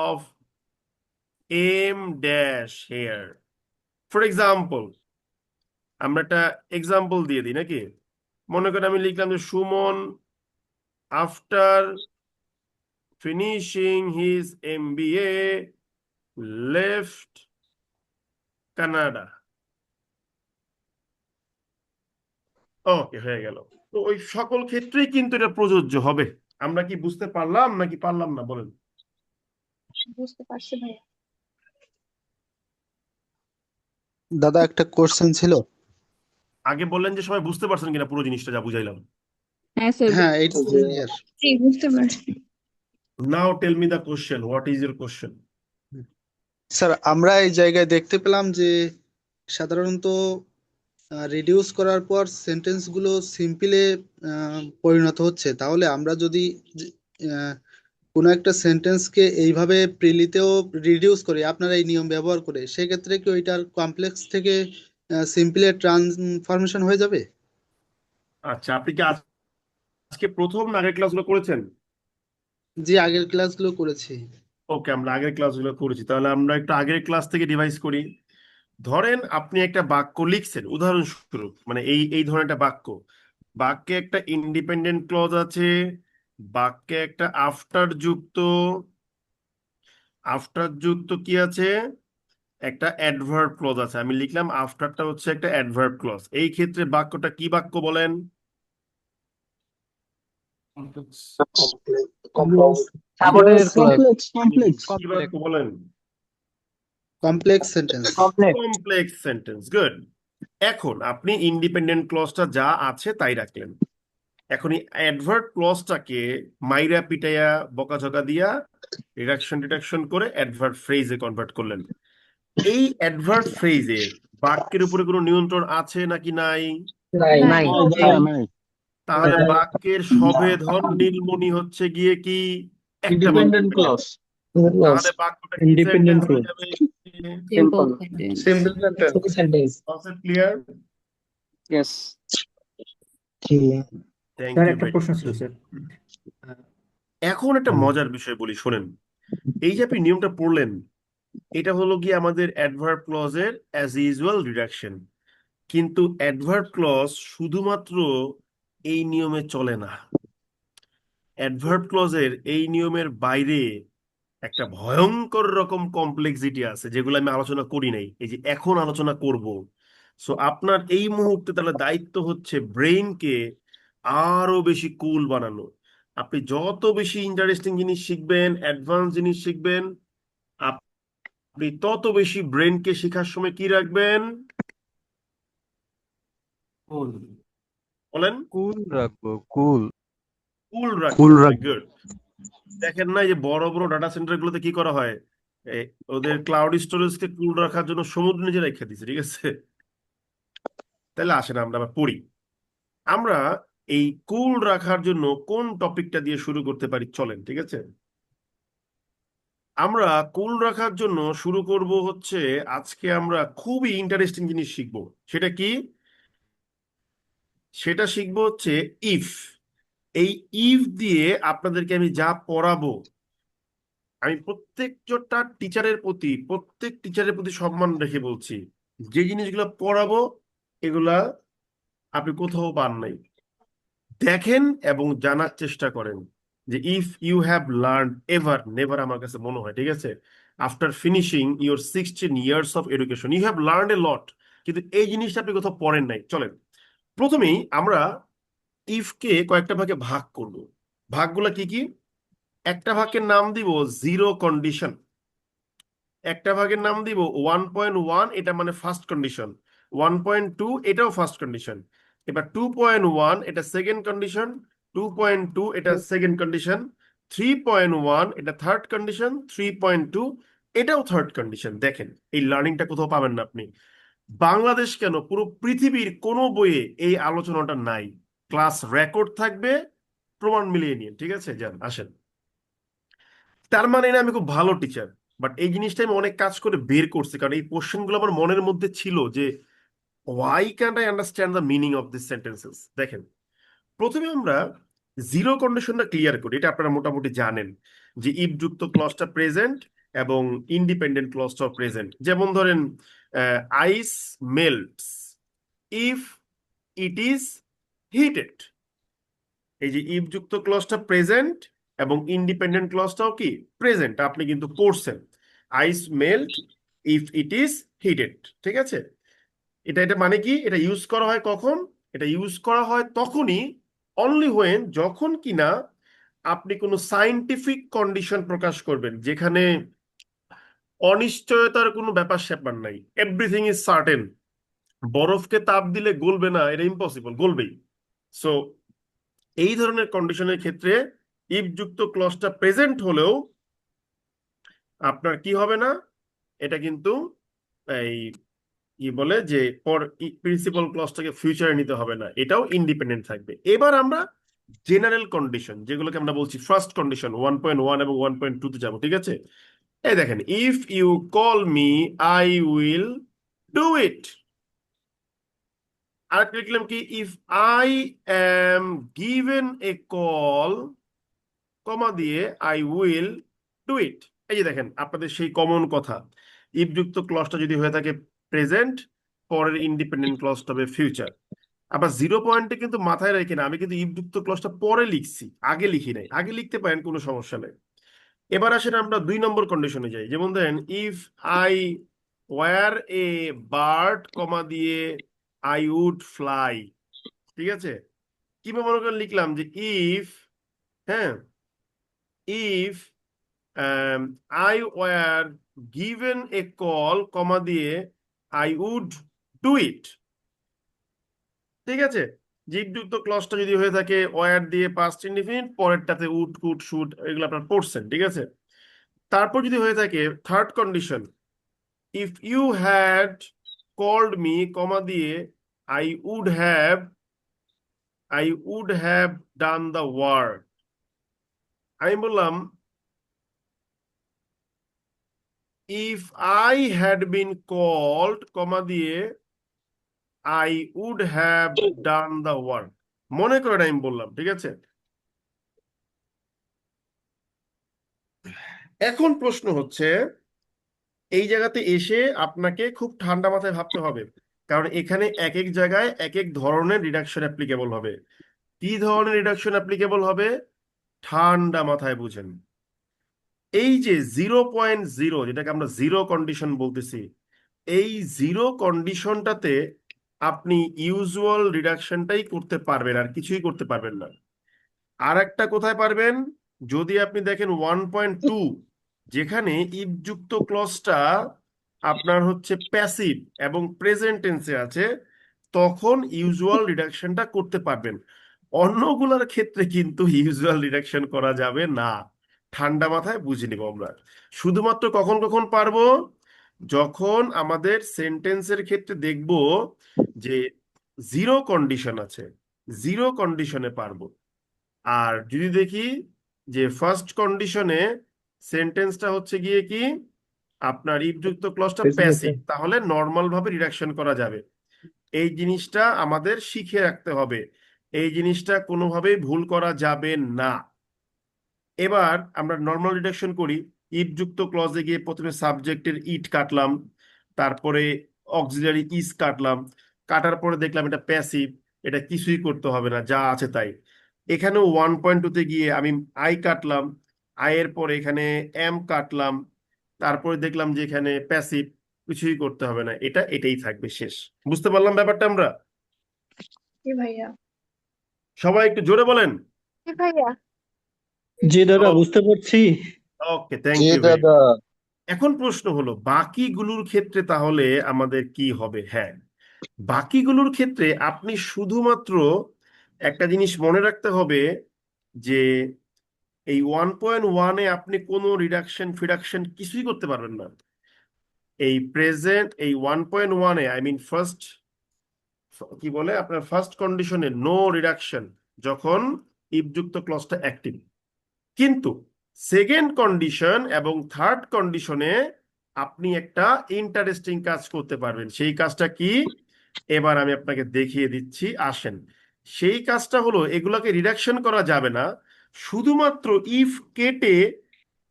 of em dash here. For example, আমরা একটা এক্সাম্পল দিয়ে দিই নাকি? মনে করেন আমি লিখলাম যে Suman after finishing his MBA left Canada. Okay, হয়ে গেল। তো ওই সকল ক্ষেত্রেই কিন্তু এটা প্রযোজ্য হবে। আমরা কি বুঝতে পারলাম নাকি পারলাম না বলেন? বুঝতে পারছি ভাইয়া। দাদা একটা কোশ্চেন ছিল। আগে বললেন যে সবাই বুঝতে পারছেন কিনা পুরো জিনিসটা যা বুঝাইলাম। হ্যাঁ স্যার হ্যাঁ এটা ক্লিয়ার। জি, বুঝতে পারছি। Now tell me the question, what is your question? Sir আমরা এই জায়গায় দেখতে পেলাম যে সাধারণত রিডিউস করার পর সেন্টেন্স গুলো সিম্পলে পরিণত হচ্ছে। তাহলে আমরা যদি আহ, কোনো একটা সেন্টেন্সকে এইভাবে প্রিলিতেও রিডিউস করি আপনার এই নিয়ম ব্যবহার করে, সেক্ষেত্রে কি ওইটার কমপ্লেক্স থেকে সিম্পলে ট্রান্সফরমেশন হয়ে যাবে? আচ্ছা, আপনি কি আজকে প্রথম না আগের ক্লাসগুলো করেছেন? জি আগের ক্লাসগুলো করেছি। ওকে, আমরা আগের ক্লাসগুলো করেছি, তাহলে আমরা একটু আগের ক্লাস থেকে রিভাইজ করি। ধরেন আপনি একটা বাক্য লিখছেন, উদাহরণস্বরূপ মানে এই এই ধরনের একটা বাক্য, বাক্যে একটা ইন্ডিপেন্ডেন্ট ক্লজ আছে, বাক্যে একটা আফটার যুক্ত কি আছে, একটা অ্যাডভার্ব ক্লজ আছে। আমি লিখলাম আফটারটা হচ্ছে একটা অ্যাডভার্ব ক্লজ। এই ক্ষেত্রে বাক্যটা কি বাক্য বলেন? Subordinate clause. কি বাক্য বলেন? Complex sentence. Complex sentence. Good. এখন আপনি ইন্ডিপেন্ডেন্ট ক্লজটা যা আছে তাই রাখলেন। এখন এই অ্যাডভার্ব ক্লজটাকে মাইরা পিটাইয়া বকাঝকা দিয়া রিডাকশন করে অ্যাডভার্ব ফ্রেজে কনভার্ট করলেন। এই অ্যাডভার্ব ফ্রেজের বাক্যের উপরে কোনো নিয়ন্ত্রণ আছে নাকি নাই? নাই। তাহলে বাক্যের সবেধন নীলমণি হচ্ছে গিয়ে কি? একটা ইন্ডিপেন্ডেন্ট বাক্য। ক্লজ। তাহলে বাক্যটা কি সেন্টেন্স হয়ে যাবে? Simple sentence. Simple sentence. Concept clear? Yes. Thank sir you একটা ভেরি প্রশ্ন মাচ। ছিল স্যার। এখন একটা মজার বিষয় বলি, শোনেন। এই যে আপনি নিয়মটা পড়লেন, এটা হলো কি আমাদের অ্যাডভার্ব ক্লজের অ্যাজ ইউজুয়াল রিডাকশন। কিন্তু অ্যাডভার্ব ক্লজ শুধুমাত্র এই নিয়মে চলে না। অ্যাডভার্ব ক্লজের এই নিয়মের বাইরে একটা ভয়ঙ্কর রকম কমপ্লেক্সিটি আছে, যেগুলো আমি আলোচনা করি নাই, এই যে এখন আলোচনা করব। সো আপনার এই মুহূর্তে তাহলে দায়িত্ব হচ্ছে ব্রেইনকে আরো বেশি কুল বানানো। আপনি যত বেশি ইন্টারেস্টিং জিনিস শিখবেন, অ্যাডভান্স জিনিস শিখবেন, আপনি তত বেশি ব্রেনকে শেখার সময় কি রাখবেন বলেন? কুল রাখবো, কুল কুল রাখতে কুল হবে। রাখবো। গুড। দেখেন না, এই যে বড় বড় ডাটা সেন্টার গুলোতে কি করা হয়, এ, ওদের ক্লাউড স্টোরেজকে কুল রাখার জন্য সমুদ্র নিচে রেখে দিচ্ছে, ঠিক আছে? তাহলে আসেন আমরা আবার পড়ি। আমরা এই কুল রাখার জন্য কোন টপিকটা দিয়ে শুরু করতে পারি, চলেন, ঠিক আছে? আমরা কুল রাখার জন্য শুরু করব হচ্ছে, আজকে আমরা খুবই ইন্টারেস্টিং জিনিস শিখবো। সেটা কি? সেটা শিখবো হচ্ছে ইফ। এই ইফ দিয়ে আপনাদেরকে আমি যা পড়াবো, আমি প্রত্যেক টিচারের প্রতি সম্মান রেখে বলছি, যে জিনিসগুলো পড়াবো এগুলা আপনি কোথাও পান নাই। দেখেন এবং জানার চেষ্টা করেন যে if you have learn ever never, আমার কাছে মনে হয়, ঠিক আছে, after finishing your 16 years of education you have learn a lot, কিন্তু এই জিনিসটা আপনি কোথাও পড়েন নাই। চলেন প্রথমেই আমরা ইফকে কয়েকটা ভাগে ভাগ করব। ভাগগুলা কি কি? একটা ভাগের নাম দিব জিরো কন্ডিশন, একটা ভাগের নাম দিব 1.1, এটা মানে ফার্স্ট কন্ডিশন। 1.2 এটাও ফার্স্ট কন্ডিশন। এবার 2.1 এটা সেকেন্ড কন্ডিশন। 2.2 এটা সেকেন্ড কন্ডিশন। 3.1 এটা থার্ড কন্ডিশন। 3.2 এটাও থার্ড কন্ডিশন। দেখেন এই লার্নিংটা কোথাও পাবেন না আপনি। বাংলাদেশ কেন, পুরো পৃথিবীর কোনো বইয়ে এই আলোচনাটা নাই। ক্লাস রেকর্ড থাকবে, প্রমাণ মিলিয়ে নিন, ঠিক আছে? যান আসেন। তার মানে না আমি খুব ভালো টিচার, বাট এই জিনিসটা আমি অনেক কাজ করে বের করছি, কারণ এই কোশ্চেন গুলো আমার মনের মধ্যে ছিল যে why can't I understand the meaning of this sentences. দেখেন, প্রথমে আমরা জিরো কন্ডিশনটা ক্লিয়ার করি। এটা আপনারা মোটামুটি জানেন যে ইফ যুক্ত ক্লজটা প্রেজেন্ট এবং ইন্ডিপেন্ডেন্ট ক্লজটাও প্রেজেন্ট। যেমন ধরেন ice melts if it is heated. এই যে ইফ যুক্ত ক্লজটা প্রেজেন্ট এবং ইন্ডিপেন্ডেন্ট ক্লজটাও কি প্রেজেন্ট, আপনি কিন্তু পড়ছেন। Ice melt if it is heated, ঠিক আছে? এটা মানে কি? এটা ইউজ করা হয় কখন? এটা ইউজ করা হয় তখনই, অনলি হোয়েন, যখন কিনা আপনি কোনো সায়েন্টিফিক কন্ডিশন প্রকাশ করবেন, যেখানে অনিশ্চয়তার কোনো ব্যাপার স্যাপার নাই, এভরিথিং ইজ সার্টেন। বরফকে তাপ দিলে গলবে না, এটা ইম্পসিবল, গলবেই। সো এই ধরনের কন্ডিশনের ক্ষেত্রে ইফ যুক্ত ক্লজটা প্রেজেন্ট হলেও আপনার কি হবে না, এটা কিন্তু এই কি বলে যে প্রিন্সিপাল ক্লজটাকে ফিউচারে নিতে হবে না, এটাও ইন্ডিপেন্ডেন্ট থাকবে। এবার আমরা জেনারেল কন্ডিশন, যেগুলোকে আমরা বলছি ফার্স্ট কন্ডিশন, 1.1 এবং 1.2 তে যাবো, ঠিক আছে? এই দেখেন, if you call me I will do it. আরেকটা লিখলাম কি, if I am given a call comma দিয়ে আই উইল ডু ইট। এই যে দেখেন আপনাদের সেই কমন কথা, ইফ যুক্ত ক্লজটা যদি হয়ে থাকে প্রেজেন্ট, পরের ইন্ডিপেন্ডেন্ট ক্লজটা হবে ফিউচার। আবার 0 পয়েন্টে কিন্তু মাথায় রেখে না, আমি কিন্তু ইফ যুক্ত ক্লজটা পরে লিখছি, আগে লিখি নাই। আগে লিখতে পারেন, কোনো সমস্যা নেই। এবার আসেন আমরা 2 নম্বর কন্ডিশনে যাই। যেমন ধরেন if I were a bird comma দিয়ে আই উড ফ্লাই। ঠিক আছে, কিভাবে মনে করেন লিখলাম যে ইফ, হ্যাঁ, if I were given a call comma দিয়ে আই উড ডু ইট। ঠিক আছে, জীবযুক্ত ক্লজটা যদি হয়ে থাকে ওয়্যার দিয়ে পাস্ট ইনডিফিনিট, পরেরটাতে উড কুড শুড, এগুলো আপনার পড়ছেন। ঠিক আছে, তারপর যদি হয়ে থাকে third condition, if you had called me comma দিয়ে I would have, I would have done the work. আমি বললাম if I had been called comma দিয়ে I would have done the work. মনে করেন আমি বললাম, ঠিক আছে। এখন প্রশ্ন হচ্ছে, এই জায়গাতে এসে আপনাকে খুব ঠান্ডা মাথায় ভাবতে হবে, কারণ এখানে এক এক জায়গায় এক এক ধরনের রিডাকশন অ্যাপ্লিকেবল হবে। কি ধরনের রিডাকশন অ্যাপ্লিকেবল হবে, ঠান্ডা মাথায় বুঝেন। এই যে 0.0, যেটাকে আমরা জিরো কন্ডিশন বলতেছি, এই জিরো কন্ডিশনটাতে আপনি ইউজুয়াল রিডাকশনটাই করতে পারবেন, আর কিছুই করতে পারবেন না। আর একটা কোথায় পারবেন, যদি আপনি দেখেন 1.2, যেখানে ইফ যুক্ত ক্লজটা আপনার হচ্ছে প্যাসিভ এবং প্রেজেন্ট টেন্সে আছে, তখন ইউজুয়াল রিডাকশনটা করতে পারবেন। অন্যগুলোর ক্ষেত্রে কিন্তু ইউজুয়াল রিডাকশন করা যাবে না। ঠান্ডা মাথায় বুঝে নিব আমরা। শুধুমাত্র কখন কখন পারবো, যখন আমাদের সেন্টেন্সের ক্ষেত্রে দেখব যে জিরো কন্ডিশন আছে, জিরো কন্ডিশনে পারবো। আর যদি দেখি যে ফার্স্ট কন্ডিশনে সেন্টেন্সটা হচ্ছে গিয়ে কি আপনার ইফযুক্ত ক্লজটা প্যাসিভ, তাহলে নর্মাল ভাবে রিডাকশন করা যাবে। এই জিনিসটা আমাদের শিখে রাখতে হবে, এই জিনিসটা কোনোভাবেই ভুল করা যাবে না। এবার আমরা নর্মাল রিডাকশন করি। ইফযুক্ত ক্লজে গিয়ে প্রথমে সাবজেক্টের ইট কাটলাম, তারপরে অক্সিলারি ইজ কাটলাম, কাটার পরে দেখলাম এটা প্যাসিভ, এটা কিছুই করতে হবে না, যা আছে তাই। এখানেও 1.2-তে গিয়ে আমি আই কাটলাম, আয়ের পরে এখানে এম কাটলাম, তারপরে দেখলাম যে এখানে প্যাসিভ, কিছুই করতে হবে না, এটা এটাই থাকবে, শেষ। বুঝতে পারলাম ব্যাপারটা আমরা? জি ভাইয়া। সবাই একটু জোরে বলেন। জি ভাইয়া। জি দাদা, বুঝতে পারছি। ওকে, থ্যাংক জি ইউ। দাদা। এখন প্রশ্ন হলো বাকিগুলোর ক্ষেত্রে তাহলে আমাদের কি হবে। হ্যাঁ, বাকিগুলোর ক্ষেত্রে আপনি শুধুমাত্র একটা জিনিস মনে রাখতে হবে যে এই 1.1-এ আপনি কোনো রিডাকশন ফিডাকশন কিছুই করতে পারবেন না। এই প্রেজেন্ট এই 1.1-এ আই মিন ফার্স্ট, কি বলে আপনার ফার্স্ট কন্ডিশনে নো রিডাকশন, যখন ইফযুক্ত ক্লজটা অ্যাক্টিভ। কিন্তু সেকেন্ড কন্ডিশন এবং থার্ড কন্ডিশনে আপনি একটা ইন্টারেস্টিং কাজ করতে পারবেন। সেই কাজটা কি, এবার আমি আপনাকে দেখিয়ে দিচ্ছি, আসেন। সেই কাজটা হলো, এগুলাকে রিডাকশন করা যাবে না, শুধুমাত্র ইফ কেটে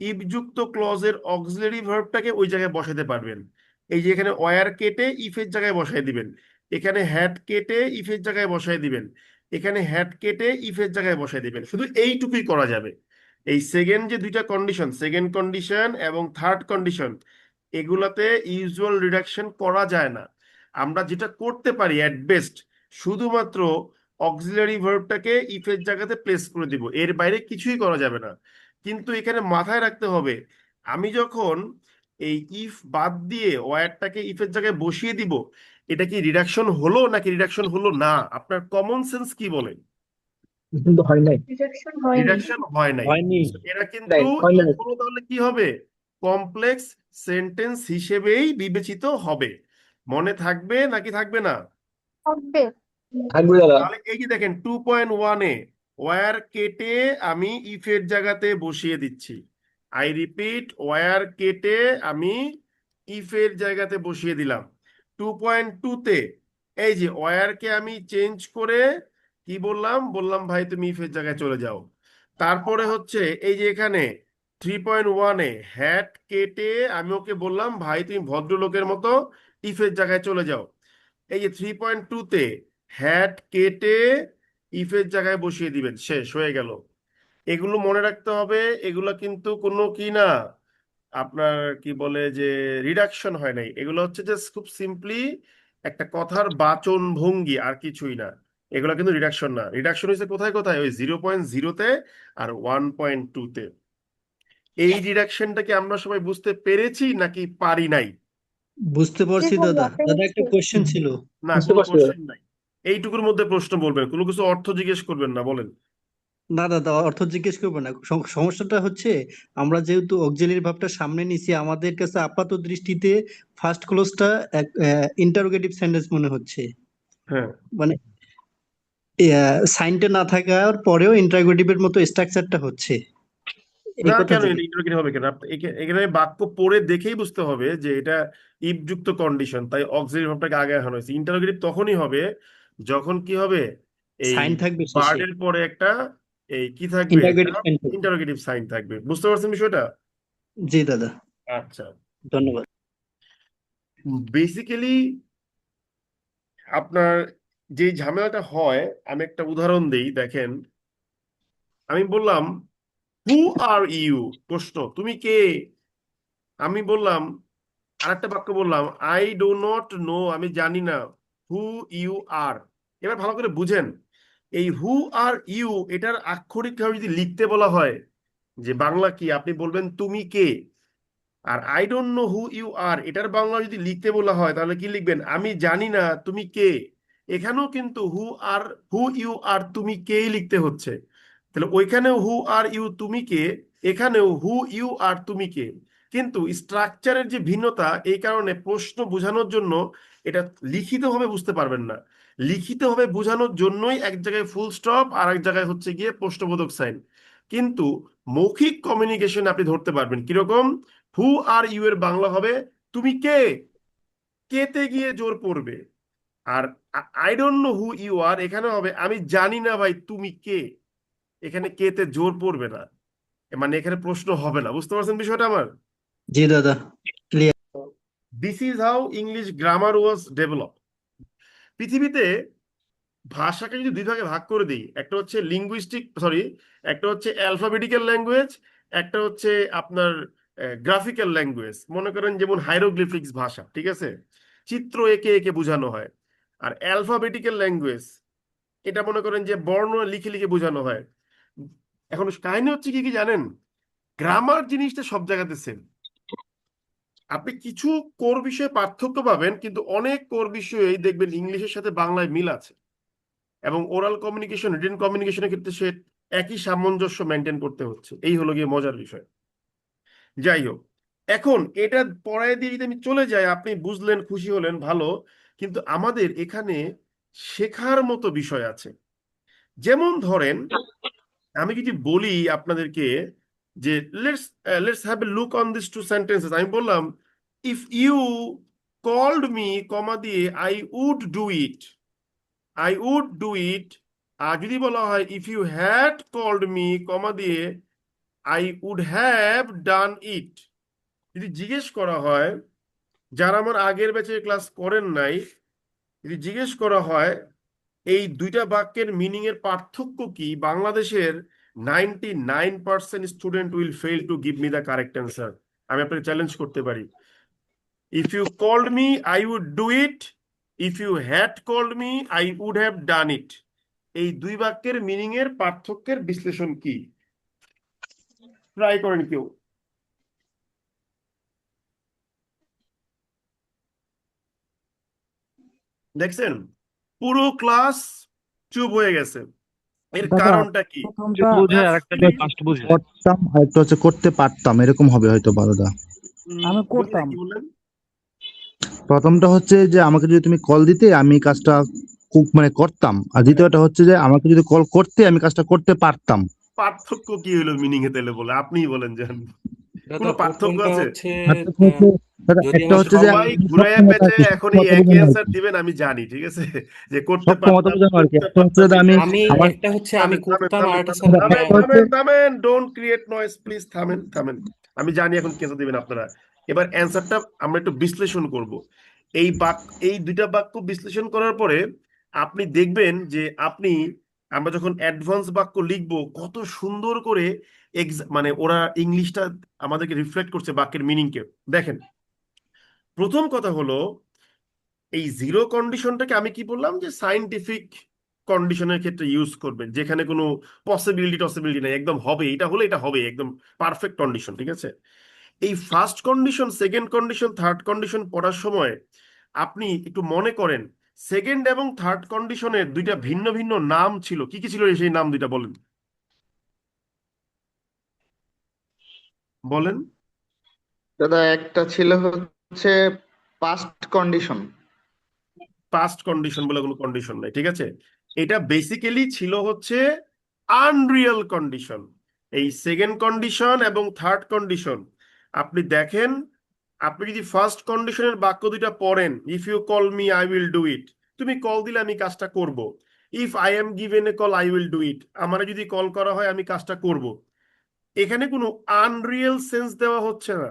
ইফযুক্ত ক্লজের অক্সিলারি ভার্বটাকে ওই জায়গায় বসাতে পারবেন। এই যে এখানে ওয়্যার কেটে ইফের জায়গায় বসাই দিবেন, এখানে হ্যাড কেটে ইফের জায়গায় বসাই দিবেন, এখানে হ্যাড কেটে ইফের জায়গায় বসাই দিবেন, শুধু এইটুকুই করা যাবে। এই সেকেন্ড যে দুইটা কন্ডিশন, সেকেন্ড কন্ডিশন এবং থার্ড কন্ডিশন, এগুলাতে ইউজুয়াল রিডাকশন করা যায় না। আমরা যেটা করতে পারি অ্যাট বেস্ট, শুধুমাত্র অক্সিলারি ভার্বটাকে ইফের জায়গাতে প্লেস করে দিব, এর বাইরে কিছুই করা যাবে না। কিন্তু এখানে মাথায় রাখতে হবে, আমি যখন এই ইফ বাদ দিয়ে ওয়্যারটাকে ইফের জায়গায় বসিয়ে দিব, এটা কি রিডাকশন হলো নাকি রিডাকশন হলো না? আপনার কমন সেন্স কি বলে? কিন্তু হয় নাই। রিজেকশন হয়নি। রিডাকশন হয় নাই। হয়নি। এরা কিন্তু হয় নাই। এগুলো তাহলে কি হবে, কমপ্লেক্স সেন্টেন্স হিসেবেই বিবেচিত হবে। মনে থাকবে নাকি থাকবে না? থাকবে। থাকবে দাদা। তাহলে এই যে দেখেন 2.1-এ ওয়্যার কেটে আমি ইফের জায়গাতে বসিয়ে দিচ্ছি। আই রিপিট, ওয়্যার কেটে আমি ইফের জায়গাতে বসিয়ে দিলাম। 2.2-তে এই যে ওয়্যারকে আমি চেঞ্জ করে কি বললাম ভাই তুমি ইফের জায়গায় চলে যাও। তারপরে হচ্ছে এই যে এখানে 3.1-এ হ্যাট কেটে আমি ওকে বললাম ভাই তুমি ভদ্রলোকের মতো ইফের জায়গায় চলে যাও। এই যে 3.2-তে হ্যাট কেটে ইফের জায়গায় বসিয়ে দিবেন, শেষ হয়ে গেল। এগুলো মনে রাখতে হবে, এগুলো কিন্তু কোনো কি না আপনার কি বলে যে রিডাকশন হয় নাই, এগুলো হচ্ছে যে খুব সিম্পলি একটা কথার বাচন ভঙ্গি, আর কিছুই না। এগুলো কিন্তু রিডাকশন না, রিডাকশন হয়েছে কোথায় কোথায়, ওই 0.0-তে আর 1.2-তে। এই রিডাকশনটাকে আমরা সবাই বুঝতে পেরেছি নাকি পারি নাই? বুঝতে জি পারছি দাদা। ভাইয়া দাদা একটা পেরেছি। কোশ্চেন ছিল। না, বুঝতে কোনো পারছি দাদা। কোশ্চেন নাই। এইটুকুর মধ্যে প্রশ্ন বলবেন, কোনো কিছু অর্থ জিজ্ঞেস করবেন না, বলেন। না দাদা, অর্থ জিজ্ঞেস করবো না। সমস্যাটা হচ্ছে আমরা যেহেতু অক্সিলারি ভার্বটা সামনে নিছি, আমাদের কাছে আপাত দৃষ্টিতে ফার্স্ট ক্লোজটা ইন্টারোগেটিভ সেন্টেন্স মনে হচ্ছে। হ্যাঁ, মানে সাইনটা না থাকার পরেও ইন্টারোগেটিভের মতো স্ট্রাকচারটা হচ্ছে, এই না কথা কেন জিজ্ঞেস। এটা ইন্টারোগেটিভ হবে কেন? এখানে বাক্য পড়ে দেখেই বুঝতে হবে যে এটা ইফ যুক্ত কন্ডিশন, তাই অক্সিলারি ভার্বটাকে আগে আনানো হয়েছে। ইন্টারোগেটিভ তখনই হবে যখন কি হবে, এই সাইন থাকবে শেষে, বার্ডের পরে একটা এই কি থাকবে, একটা ইন্টারোগেটিভ সাইন থাকবে। ইন্টারোগেটিভ সাইন থাকবে। বুঝতে পারছেন বিষয়টা? জি দাদা, আচ্ছা, ধন্যবাদ। বেসিক্যালি আপনার যে ঝামেলাটা হয়, আমি একটা উদাহরণ দেই, দেখেন। আমি বললাম হু আর ইউ, প্রশ্ন তুমি কে? আমি বললাম আরেকটা বাক্য বললাম আই ডো নট নো, আমি জানি না, হু ইউ আর। এবার ভালো করে বুঝেন, এই হু আর ইউ এটার আক্ষরিকভাবে যদি লিখতে বলা হয় যে বাংলা কি, আপনি বলবেন তুমি কে। আর I don't know who you are এটার বাংলা যদি লিখতে বলা হয় তাহলে কি লিখবেন, আমি জানি না তুমি কে। এখানেও কিন্তু হু ইউ আর তুমি কে লিখতে হচ্ছে। তাহলে ওইখানেও হু আর ইউ তুমি কে, এখানেও হু ইউ আর তুমি কে। কিন্তু স্ট্রাকচারের যে ভিন্নতা, এই কারণে প্রশ্ন বোঝানোর জন্য এটা লিখিতভাবে বুঝতে পারবেন না। লিখিতভাবে বোঝানোর জন্যই এক জায়গায় ফুল স্টপ আর এক জায়গায় হচ্ছে গিয়ে প্রশ্নবোধক সাইন। কিন্তু মৌখিক কমিউনিকেশন আপনি ধরতে পারবেন কিরকম। হু আর ইউ এর বাংলা হবে তুমি কে, কেতে গিয়ে জোর পড়বে। আর I don't know who you are এখানে হবে আমি জানি না ভাই তুমি কে, এখানে কেতে জোর পড়বে না, মানে এখানে প্রশ্ন হবে না। বুঝতে পারছেন বিষয়টা আমার? জি দাদা, clear. This is how English grammar was develop. পৃথিবীতে ভাষাকে যদি দুই ভাগে ভাগ করে দিই, একটা হচ্ছে একটা হচ্ছে অ্যালফাবেটিক্যাল ল্যাঙ্গুয়েজ, একটা হচ্ছে আপনার গ্রাফিক্যাল ল্যাঙ্গুয়েজ। মনে করেন যেমন হাইরোগ্লিফিক্স ভাষা, ঠিক আছে, চিত্র এঁকে এঁকে বোঝানো হয়। আর অ্যালফাবেটিক্যাল ল্যাঙ্গুয়েজ, এটা মনে করেন যে বর্ণ লিখে লিখে বোঝানো হয়। এখন কাহিনী হচ্ছে কি কি জানেন, গ্রামার জিনিসটা সব জায়গাতে সেম। আপনি কিছু কোর বিষয়ে পার্থক্য পাবেন, কিন্তু অনেক কোর বিষয়েই দেখবেন ইংলিশের সাথে বাংলায় মিল আছে। এবং ওরাল কমিউনিকেশন, রিটেন কমিউনিকেশনের ক্ষেত্রে সে একই সামঞ্জস্য মেনটেন করতে হচ্ছে। এই হলো গিয়ে মজার বিষয়। যাই হোক, এখন এটা পড়ায় দিয়ে যদি আমি চলে যাই, আপনি বুঝলেন, খুশি হলেন, ভালো। কিন্তু আমাদের এখানে শেখার মতো বিষয় আছে। যেমন ধরেন, আমি যদি বলি আপনাদেরকে যে let's have a look on this two sentences. আমি বললাম if you called me, comma দিয়ে I would do it, I would do it. আর যদি বলা হয় if you had called me, comma দিয়ে I would have done it. যদি জিজ্ঞেস করা হয়, যারা আমার আগের ব্যাচে ক্লাস করেন নাই, যদি জিজ্ঞেস করা হয় এই দুইটা বাক্যের মিনিং এর পার্থক্য কি, বাংলাদেশের 99% student will fail to give me the correct answer. আমি আপনাকে চ্যালেঞ্জ করতে পারি, if you called me I would do it, if you had called me I would have done it. এই দুই বাক্যের মিনিং এর পার্থক্যের বিশ্লেষণ কি? ট্রাই করেন কেউ। দেখছেন, পুরো ক্লাস চুপ হয়ে গেছে, এর দাদা কারণটা কি? প্রথমটা বুঝে আর একটা ফার্স্ট বুঝে করতাম, আরেকটা হচ্ছে করতে পারতাম, এরকম হবে হয়তো বারোটা। আমি বুঝলেন করতাম। কি বললেন? প্রথমটা হচ্ছে যে আমাকে যদি তুমি কল দিতে আমি কাজটা মানে করতাম, আর দ্বিতীয়টা হচ্ছে যে আমাকে যদি কল করতে আমি কাজটা করতে পারতাম। পার্থক্য কি হলো মিনিং এ তাহলে বলে আপনিই বলেন যান। কোনো দাদা পার্থক্য প্রথমটা আছে? হচ্ছে পার্থক্য হচ্ছে দাদা যদি একটা আমার হচ্ছে যে সবাই আমি ঘুরাইয়া সক্ষমতা পেঁচে আর কি এখন এই সক্ষমতা একই বোঝানো আর অ্যান্সার কি দিবেন, আমি জানি, ঠিক আছে, যে করতে সক্ষমতা পারতাম বোঝানো আর কি করতে একটা হচ্ছে পারতাম দাদা আমি এটা। আমি আমার একটা হচ্ছে আমি থামেন থামেন করতাম, আর থামেন একটা থামেন স্যার দাদা থামেন একটা হচ্ছে থামেন থামেন, ডোন্ট ক্রিয়েট নয়েজ প্লিজ, থামেন থামেন। আমি জানি এখন কেসে দিবেন আপনারা। এবার অ্যান্সারটা আমরা একটু বিশ্লেষণ করব। এই এই দুইটা বাক্য বিশ্লেষণ করার পরে আপনি দেখবেন যে আমরা যখন অ্যাডভান্স বাক্য লিখবো কত সুন্দর করে মানে ওরা ইংলিশটা আমাদেরকে রিফ্লেক্ট করছে বাক্যের মিনিংকে। দেখেন, প্রথম কথা হলো এই জিরো কন্ডিশনটাকে আমি কি বললাম যে সায়েন্টিফিক কন্ডিশনের ক্ষেত্রে ইউজ করবেন, যেখানে কোনো পসিবিলিটি নাই, একদম হবে, এটা হলে এটা হবে, একদম পারফেক্ট কন্ডিশন, ঠিক আছে। এই first condition, second condition, third condition পড়ার সময় আপনি একটু মনে করেন সেকেন্ড এবং থার্ড কন্ডিশনের দুইটা ভিন্ন ভিন্ন নাম ছিল, কি কি ছিল সেই নাম দুইটা বলেন বলেন। দাদা একটা ছিল হচ্ছে পাস্ট কন্ডিশন। পাস্ট কন্ডিশন বলে কোনো কন্ডিশন নাই, ঠিক আছে। এটা বেসিক্যালি ছিল হচ্ছে আনরিয়েল কন্ডিশন। এই সেকেন্ড কন্ডিশন এবং থার্ড কন্ডিশন আপনি দেখেন, আপনি যদি ফার্স্ট কন্ডিশনের বাক্য দুইটা পড়েন, if you call me I will do it, তুমি কল দিলে আমি কাজটা করব। If I am given a call I will do it, আমারে যদি কল করা হয় আমি কাজটা করব। এখানে কোনো আনরিয়েল সেন্স দেওয়া হচ্ছে না।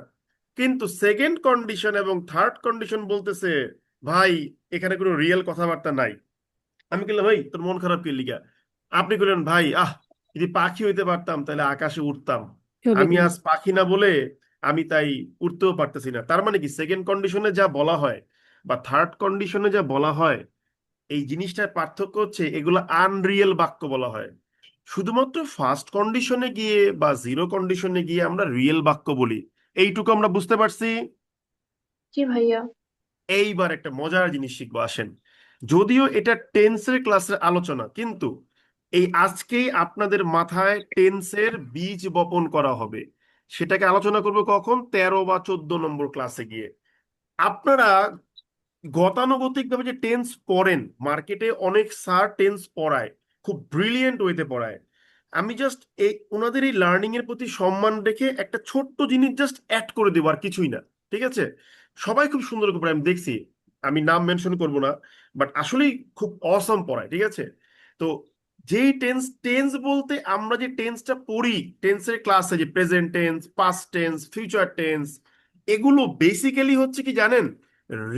কিন্তু সেকেন্ড কন্ডিশন এবং থার্ড কন্ডিশন বলতেছে ভাই এখানে কোনো রিয়েল কথাবার্তা নাই। আমি বললাম ভাই তোর মন খারাপ কি লিগা? আপনি বললেন ভাই যদি পাখি হইতে পারতাম তাহলে আকাশে উঠতাম, চলে আমি গেল। আজ পাখি না বলে আমি তাই উঠতেও পারতেছি না। তার মানে কি সেকেন্ড কন্ডিশনে যা বলা হয় বা থার্ড কন্ডিশনে যা বলা হয়, এই জিনিসটার পার্থক্য হচ্ছে এগুলো আনরিয়েল বাক্য বলা হয়। শুধুমাত্র ফার্স্ট কন্ডিশনে গিয়ে বা জিরো কন্ডিশনে গিয়ে আমরা রিয়েল বাক্য বলি। এইটুকু আমরা বুঝতে পারছি। জি ভাইয়া। এইবার একটা মজার জিনিস শিখবো, আসেন। যদিও এটা টেন্সের ক্লাসের আলোচনা, কিন্তু এই আজকেই আপনাদের মাথায় টেন্সের বীজ বপন করা হবে। সেটাকে আলোচনা করবো কখন? 13 বা 14 নম্বর ক্লাসে গিয়ে। আপনারা গতানুগতিক ভাবে যে টেন্স পড়েন, মার্কেটে অনেক স্যার টেন্স পড়ায়, খুব ব্রিলিয়েন্ট ওয়েতে পড়ায়। আমি জাস্ট এই ওনাদের এই লার্নিং এর প্রতি সম্মান রেখে একটা ছোট্ট জিনিস জাস্ট অ্যাড করে দেবো, আর কিছুই না, ঠিক আছে। সবাই খুব সুন্দর করে পড়ায়, আমি দেখছি, আমি নাম মেনশন করব না, বাট আসলেই খুব অসম পড়ায়, ঠিক আছে। তো যেই টেন্স টেন্স বলতে আমরা যে টেন্সটা পড়ি টেন্সের ক্লাসে, যে present tense, past tense, future tense, এগুলো বেসিক্যালি হচ্ছে কি জানেন?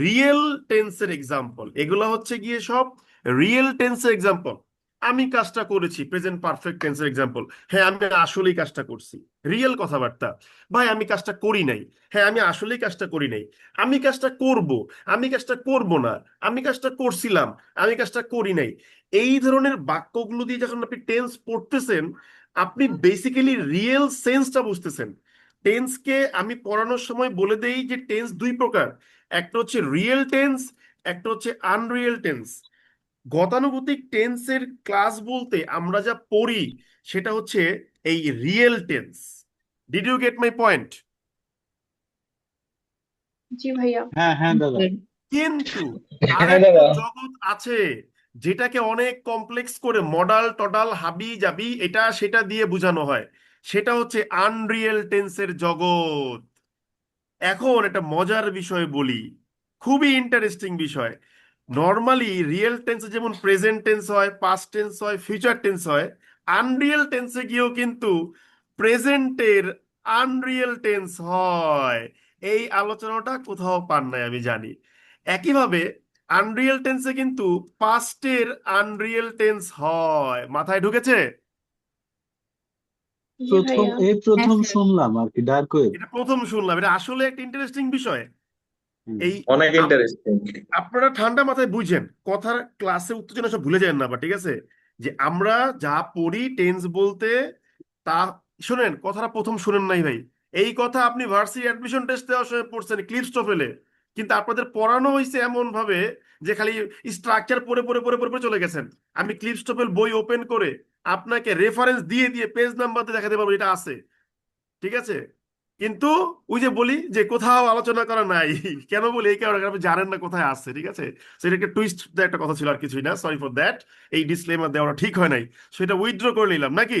রিয়েল টেন্সের এক্সাম্পল। এগুলো হচ্ছে গিয়ে সব রিয়েল টেন্সের এক্সাম্পল। আমি কাজটা করেছি, প্রেজেন্ট পারফেক্ট টেন্সের এক্সাম্পল। হ্যাঁ আমি আসলেই কাজটা করছি, রিয়েল কথাবার্তা। ভাই আমি কাজটা করি নাই, হ্যাঁ আমি আসলেই কাজটা করি নাই। আমি কাজটা করব, আমি কাজটা করব না। আমি কাজটা করছিলাম, আমি কাজটা করি নাই। এই ধরনের বাক্যগুলো দিয়ে যখন আপনি টেন্স পড়তেছেন, আপনি বেসিক্যালি রিয়েল সেন্সটা বুঝতেছেন। টেন্সকে আমি পড়ানোর সময় বলে দেই যে টেন্স দুই প্রকার, একটা হচ্ছে রিয়েল টেন্স, একটা হচ্ছে আনরিয়েল টেন্স। গতানুগতিক টেন্সের ক্লাস বলতে আমরা যা পড়ি সেটা হচ্ছে এই real tense. Did you get my point? জি ভাইয়া। হ্যাঁ হ্যাঁ দাদা। কিন্তু হ্যাঁ আরেকটা দাদা। জগৎ আছে যেটাকে অনেক কমপ্লেক্স করে মডাল টডাল হাবি জাবি এটা সেটা দিয়ে বোঝানো হয়, সেটা হচ্ছে আনরিয়েল টেন্সের জগৎ। এখন একটা মজার বিষয় বলি, খুবই ইন্টারেস্টিং বিষয়। নর্মালি রিয়েল টেন্সে যেমন প্রেজেন্ট টেন্স হয়, পাস্ট টেন্স হয়, ফিউচার টেন্স হয়, আনরিয়েল টেন্সে গিয়েও কিন্তু প্রেজেন্টের আনরিয়েল টেন্স হয়। এই আলোচনাটা কোথাও পান নাই আমি জানি। একইভাবে আনরিয়েল টেন্সে কিন্তু পাস্টের আনরিয়েল টেন্স হয়। মাথায় ঢুকেছে? জি ভাইয়া। হ্যাঁ স্যার। শুনলাম আর কি ডার্ক ওয়েব। এটা প্রথম শুনলাম, এটা আসলে একটা ইন্টারেস্টিং বিষয়। এই অনেক ইন্টারেস্টিং। আপনারা ঠান্ডা মাথায় বুঝেন, কথার ক্লাসে উত্তেজনা সব ভুলে যাবেন না আবার, ঠিক আছে। যে আমরা যা পড়ি টেন্স বলতে, তা শুনেন, কথাটা প্রথম শুনেন নাই ভাই। এই কথা আপনি ভার্সিটি অ্যাডমিশন টেস্ট দেওয়ার সময় পড়ছেন ক্লিপস্টফেলে, কিন্তু আপনাদের পড়ানো হয়েছে এমন ভাবে যে খালি স্ট্রাকচার পড়ে পড়ে পড়ে পড়ে পড়ে চলে গেছেন। আমি ক্লিপস্টফেল বই ওপেন করে আপনাকে রেফারেন্স দিয়ে দিয়ে পেজ নাম্বার দিয়ে দেখাতে পারবো এটা আছে, ঠিক আছে। কিন্তু ওই যে বলি যে কোথাও আলোচনা করা নাই। কেন বলি? এই কারণে আপনি জানেন না কোথায় আসছে, ঠিক আছে। সেটা একটা টুইস্ট একটা কথা ছিল, আর কিছুই না। Sorry for that. এই ডিসক্লেমার দেওয়াটা ঠিক হয় নাই, সেটা উইথড্র করে নিলাম নাকি।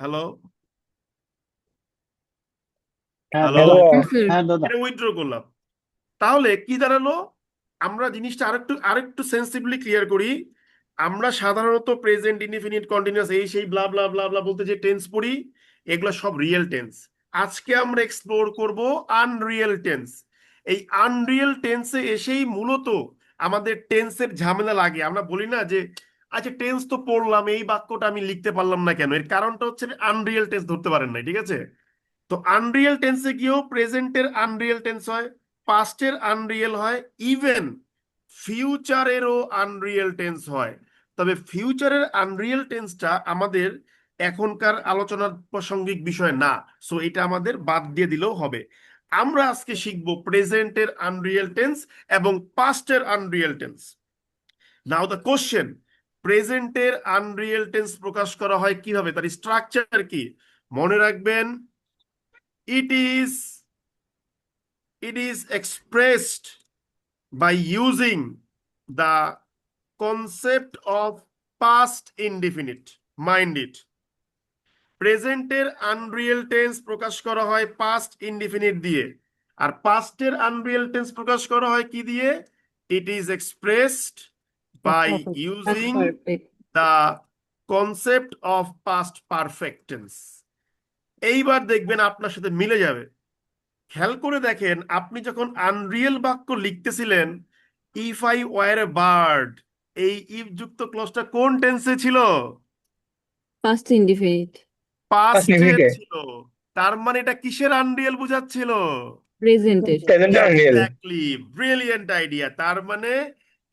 হ্যালো হ্যাঁ হ্যালো দাদা Yes, sir. হ্যাঁ দাদা এটা উইথড্র করলাম। তাহলে কি দাঁড়ালো, আমরা জিনিসটা আরেকটু সেন্সিবলি ক্লিয়ার করি। আমরা সাধারণত প্রেজেন্ট ইনডিফিনিট কন্টিনিউয়াস এই সেই ব্লা ব্লা ব্লা ব্লা বলতে যে টেন্স পড়ি, এগুলো সব রিয়েল টেন্স। আজকে আমরা এক্সপ্লোর করব আনরিয়েল টেন্স। এই আনরিয়েল টেন্সে এসেই মূলত আমাদের টেন্সের ঝামেলা লাগে। আমরা বলি না যে আচ্ছা টেন্স তো পড়লাম, এই বাক্যটা আমি লিখতে পারলাম না কেন? এর কারণটা হচ্ছে আনরিয়েল টেন্স ধরতে পারেন না, ঠিক আছে? তো আনরিয়েল টেন্সে গিয়েও প্রেজেন্টের আনরিয়েল টেন্স হয়, পাস্টের আনরিয়েল হয়, ইভেন ফিউচারেরও আনরিয়েল টেন্স হয়। তবে ফিউচারের আনরিয়েল টেন্সটা আমাদের এখনকার আলোচনার প্রাসঙ্গিক বিষয় না, সো এটা আমাদের বাদ দিয়ে দিলেও হবে। আমরা আজকে শিখবো প্রেজেন্টের আনরিয়েল টেন্স এবং পাস্টের unreal tense. Now the question, প্রেজেন্টের আনরিয়েল টেন্স প্রকাশ করা হয় কিভাবে, তার স্ট্রাকচার কি? মনে রাখবেন, it is expressed by using the concept of past indefinite. Mind it. প্রেজেন্টের আনরিয়েল টেন্স প্রকাশ করা হয় পাস্ট ইনডিফিনিট দিয়ে, আর পাস্টের আনরিয়েল টেন্স প্রকাশ করা হয় কি দিয়ে? It is expressed by Past using perfect. The concept of past perfect tense. এইবার দেখবেন আপনার সাথে মিলে যাবে। খেয়াল করে দেখেন, আপনি যখন আনরিয়েল বাক্য লিখতেছিলেন, if I were a bird, এই ইফ যুক্ত ক্লজটা কোন টেন্সে ছিল? Past indefinite. পাস্টে ছিল। তার মানে এটা কিসের আনরিয়েল বুঝাচ্ছিল? Present. Exactly, brilliant idea. তার মানে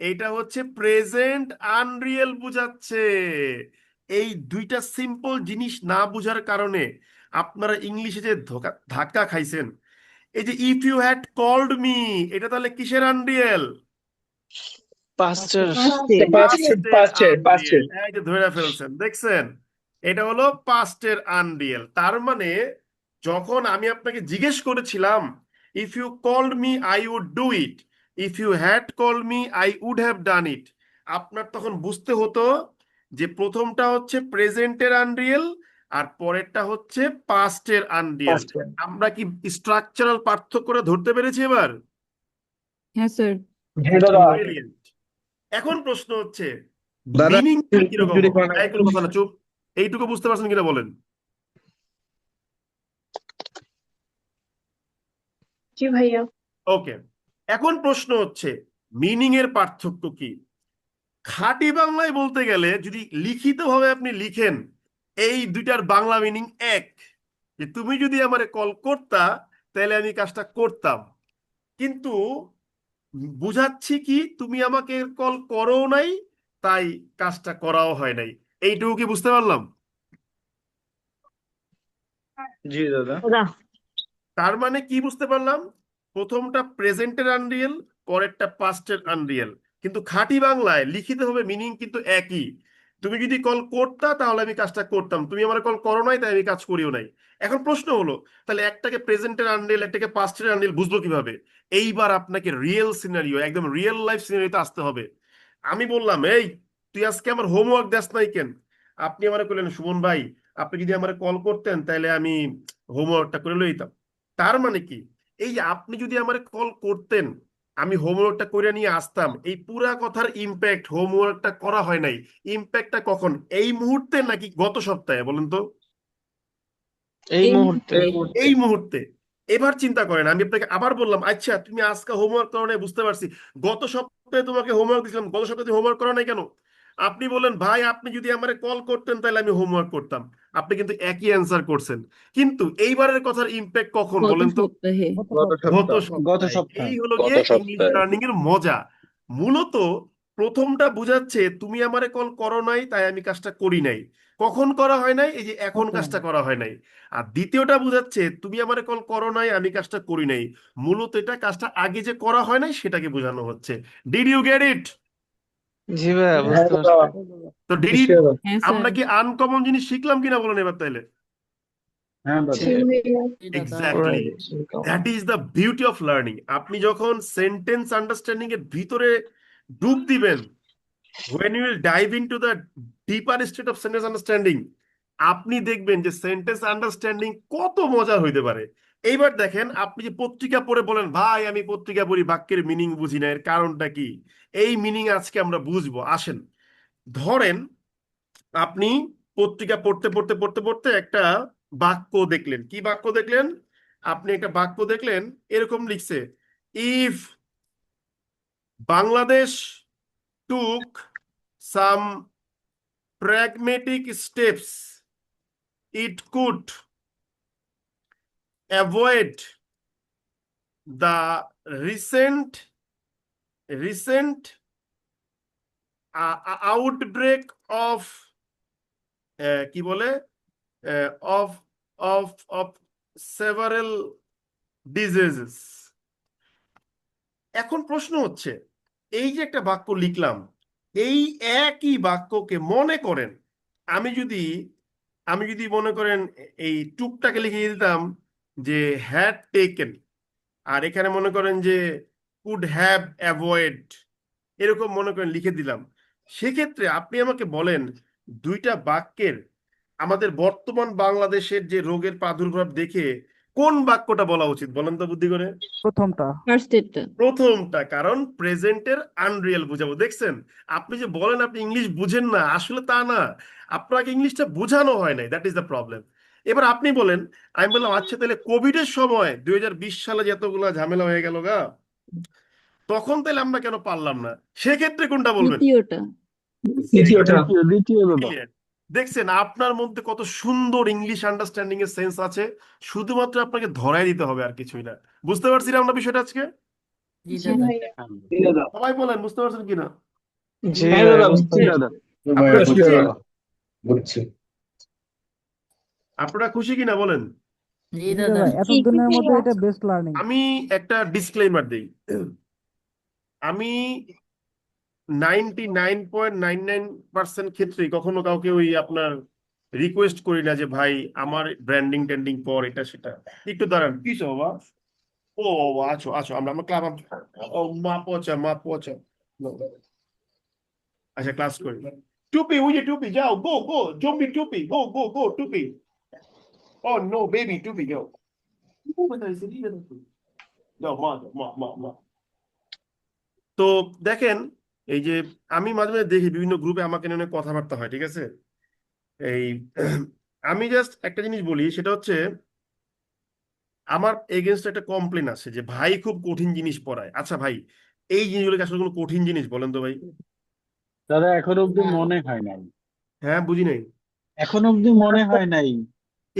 এটা হচ্ছে প্রেজেন্ট আনরিয়েল বুঝাচ্ছে। এই দুইটা সিম্পল জিনিস না বুঝার কারণে আপনারা ইংলিশে যে ধাক্কা খাইছেন। এই যে if you had called me, এটা তাহলে কিসের আনরিয়েল? পাস্টার পাস্টের। এই যে ধরে ফেলছেন, দেখছেন? এটা হলো পাস্টের আনরিয়েল। তার মানে যখন আমি আপনাকে জিজ্ঞেস করেছিলাম if you called me I would do it, if you had called me I would have done it, আপনার তখন বুঝতে হতো যে প্রথমটা হচ্ছে প্রেজেন্টের আনরিয়েল আর পরেরটা হচ্ছে পাস্টের আনরিয়েল। আমরা কি স্ট্রাকচারাল পার্থক্যটা ধরতে পেরেছি এবার? Yes, sir. Brilliant. এখন প্রশ্ন হচ্ছে দাদা মিনিং কিরকম হবে? এই কোনো কথা না, চুপ। এইটুকু বুঝতে পারছেন কিনা বলেন? जी भैया। ওকে, এখন প্রশ্ন হচ্ছে মিনিং এর পার্থক্য কি? খাঁটি বাংলায় বলতে গেলে যদি লিখিতভাবে আপনি লিখেন, এই দুইটার বাংলা মিনিং এক। যে তুমি যদি আমারে কল করতা তাহলে আমি কাজটা করতাম, কিন্তু বুঝাচ্ছি কি তুমি আমাকে কল করো নাই, তাই কাজটা করাও হয় নাই। এইটুকু কি বুঝতে পারলাম? জি দাদা তার মানে কি বুঝতে পারলাম? প্রথমটা প্রেজেন্টের আনরিয়েল, পরেরটা পাস্টের আনরিয়েল, কিন্তু খাঁটি বাংলায় লিখিত হবে মিনিং কিন্তু একই। তুমি যদি কল করতা তাহলে আমি কাজটা করতাম, তুমি আমার কল করো নাই তাই আমি কাজ করিও নাই। এখন প্রশ্ন হলো, তাহলে একটাকে প্রেজেন্টের আনরিয়েল একটাকে পাস্টের আনরিয়েল বুঝবো কিভাবে? এইবার আপনাকে রিয়েল সিনারিও, একদম রিয়েল লাইফ সিনারিওতে আসতে হবে। আমি বললাম এই তুই আজকে আমার হোমওয়ার্ক দেস নাই কেন? আপনি আমার বললেন সুমন ভাই আপনি যদি আমার কল করতেন তাহলে আমি হোমওয়ার্কটা করে লইতাম। তার মানে কি, এই যে আপনি যদি আমার কল করতেন আমি হোমওয়ার্কটা করে নিয়ে আসতাম, এই পুরা কথার ইম্প্যাক্ট হোমওয়ার্কটা করা হয় নাই। ইম্প্যাক্টটা কখন? এই মুহূর্তে নাকি গত সপ্তাহে বলেন তো? এই মুহূর্তে এই মুহূর্তে। এবার চিন্তা করেন, আমি আপনাকে আবার বললাম আচ্ছা তুমি আজকে হোমওয়ার্ক করো নাই, বুঝতে পারছি। গত সপ্তাহে তোমাকে হোমওয়ার্ক দিয়েছিলাম, গত সপ্তাহে হোমওয়ার্ক করো নাই কেন? আপনি বলেন ভাই আপনি যদি আমারে কল করতেন তাহলে আমি হোমওয়ার্ক করতাম। আপনি কিন্তু একই অ্যান্সার করছেন, কিন্তু এইবারের কথার ইম্প্যাক্ট কখন গত বলেন তো? সপ্তাহে। গত গত সপ্তাহে। সপ্তাহে এই হলো গিয়ে ইংলিশ লার্নিং এর মজা। মূলত প্রথমটা বুঝাচ্ছে তুমি আমারে কল করো নাই তাই আমি কাজটা করি নাই, কখন করা হয় নাই? এই যে এখন কাজটা করা হয় নাই। আর দ্বিতীয়টা বুঝাচ্ছে তুমি আমারে কল করো নাই আমি কাজটা করি নাই, মূলত এটা কাজটা আগে যে করা হয় নাই সেটাকে বোঝানো হচ্ছে। Did you get it? জি ভাইয়া বুঝতে পারছি তো ডিড ইট, হ্যাঁ আমরা স্যার। কি আনকমন জিনিস শিখলাম কিনা বলেন এবার তাইলে? जी भैया। Exactly, that is the beauty of learning. আপনি যখন সেন্টেন্স আন্ডারস্ট্যান্ডিং এর ভিতরে ডুব দিবেন, when you will dive into the deeper state of sentence understanding, আপনি দেখবেন যে সেন্টেন্স আন্ডারস্ট্যান্ডিং কত মজার হইতে পারে। এইবার দেখেন, আপনি যে পত্রিকা পড়ে বলেন ভাই আমি পত্রিকা পড়ি বাক্যের মিনিং বুঝি না, এর কারণটা কি? এই মিনিং আজকে আমরা বুঝবো। আসেন, ধরেন আপনি পত্রিকা পড়তে পড়তে পড়তে পড়তে একটা বাক্য দেখলেন। কি বাক্য দেখলেন? আপনি একটা বাক্য দেখলেন, এরকম লিখছে, if Bangladesh took some pragmatic steps, it could avoid the recent outbreak of কি বলে of of several diseases। এখন প্রশ্ন হচ্ছে, এই যে একটা বাক্য লিখলাম, এই একই বাক্যকে মনে করেন আমি যদি মনে করেন এই টুকটাকে লিখে দিতাম যে হ্যাড টেকেন, আর এখানে মনে করেন যে কুড হ্যাভ অ্যাভয়েড, এরকম মনে করেন লিখে দিলাম, সেক্ষেত্রে আপনি আমাকে বলেন দুইটা বাক্যের আমাদের বর্তমান বাংলাদেশের যে রোগের প্রাদুর্ভাব দেখে কোন বাক্যটা বলা উচিত? বলেন তো বুদ্ধি করে। প্রথমটা। ফার্স্ট এডটা। প্রথমটা, কারণ প্রেজেন্টের আনরিয়াল বুঝাবো। দেখছেন, আপনি যে বলেন আপনি ইংলিশ বুঝেন না, আসলে তা না, আপনাকে ইংলিশটা বোঝানো হয় নাই, দ্যাট ইজ দ্য প্রবলেম। এবার আপনি বলেন, আমি বললাম আচ্ছা তাহলে কোভিড এর সময় 2020 সালে যে এতগুলা ঝামেলা হয়ে গেল গা, তখন তাহলে আমরা কেন পারলাম না? সেক্ষেত্রে কোনটা বলবেন? দ্বিতীয়টা। দ্বিতীয় দাদা। Brilliant. দেখছেন আপনার মধ্যে কত সুন্দর ইংলিশ আন্ডারস্ট্যান্ডিং এর সেন্স আছে, শুধুমাত্র আপনাকে ধরাই দিতে হবে, আর কিছুই না। বুঝতে পারছি না আমরা বিষয়টা আজকে? জি ভাইয়া। সবাই বলেন বুঝতে পারছেন কিনা? হ্যাঁ দাদা, বুঝছি দাদা। আপনারা খুশি? বুঝছি। আপনারা খুশি কিনা বলেন? জি দাদা। এতদিনের মধ্যে এটা বেস্ট লার্নিং। আমি একটা ডিসক্লেইমার দিই, আমি 99.99% ক্ষেত্রেই কখনো কাউকে ওই আপনার রিকোয়েস্ট করি না যে ভাই আমার ব্র্যান্ডিং ট্যান্ডিং পর এটা সেটা। একটু দাঁড়ান, কি বাবা? ও বাবা, আছো আছো, আমরা আমরা ক্লাব, ও মা পচা। আচ্ছা ক্লাস করি। টুপি, ওই যে টুপি, যাও গো জম্বি টুপি, গো টুপি। ও নো বেবি টুপি, যাও যাও মা। তো দেখেন, এই যে আমি মাঝে মাঝে দেখি বিভিন্ন গ্রুপে আমাকে নিয়ে অনেক কথাবার্তা হয়, ঠিক আছে? এই আমি জাস্ট একটা জিনিস বলি, সেটা হচ্ছে আমার এগেনস্ট একটা কমপ্লেন আছে যে ভাই খুব কঠিন জিনিস পড়ায়। আচ্ছা ভাই, এই জিনিসগুলো কি আসলে কোনো কঠিন জিনিস বলেন তো ভাই? দাদা এখন অব্দি মনে হয় নাই। হ্যাঁ, বুঝি নাই। এখন অব্দি মনে হয় নাই।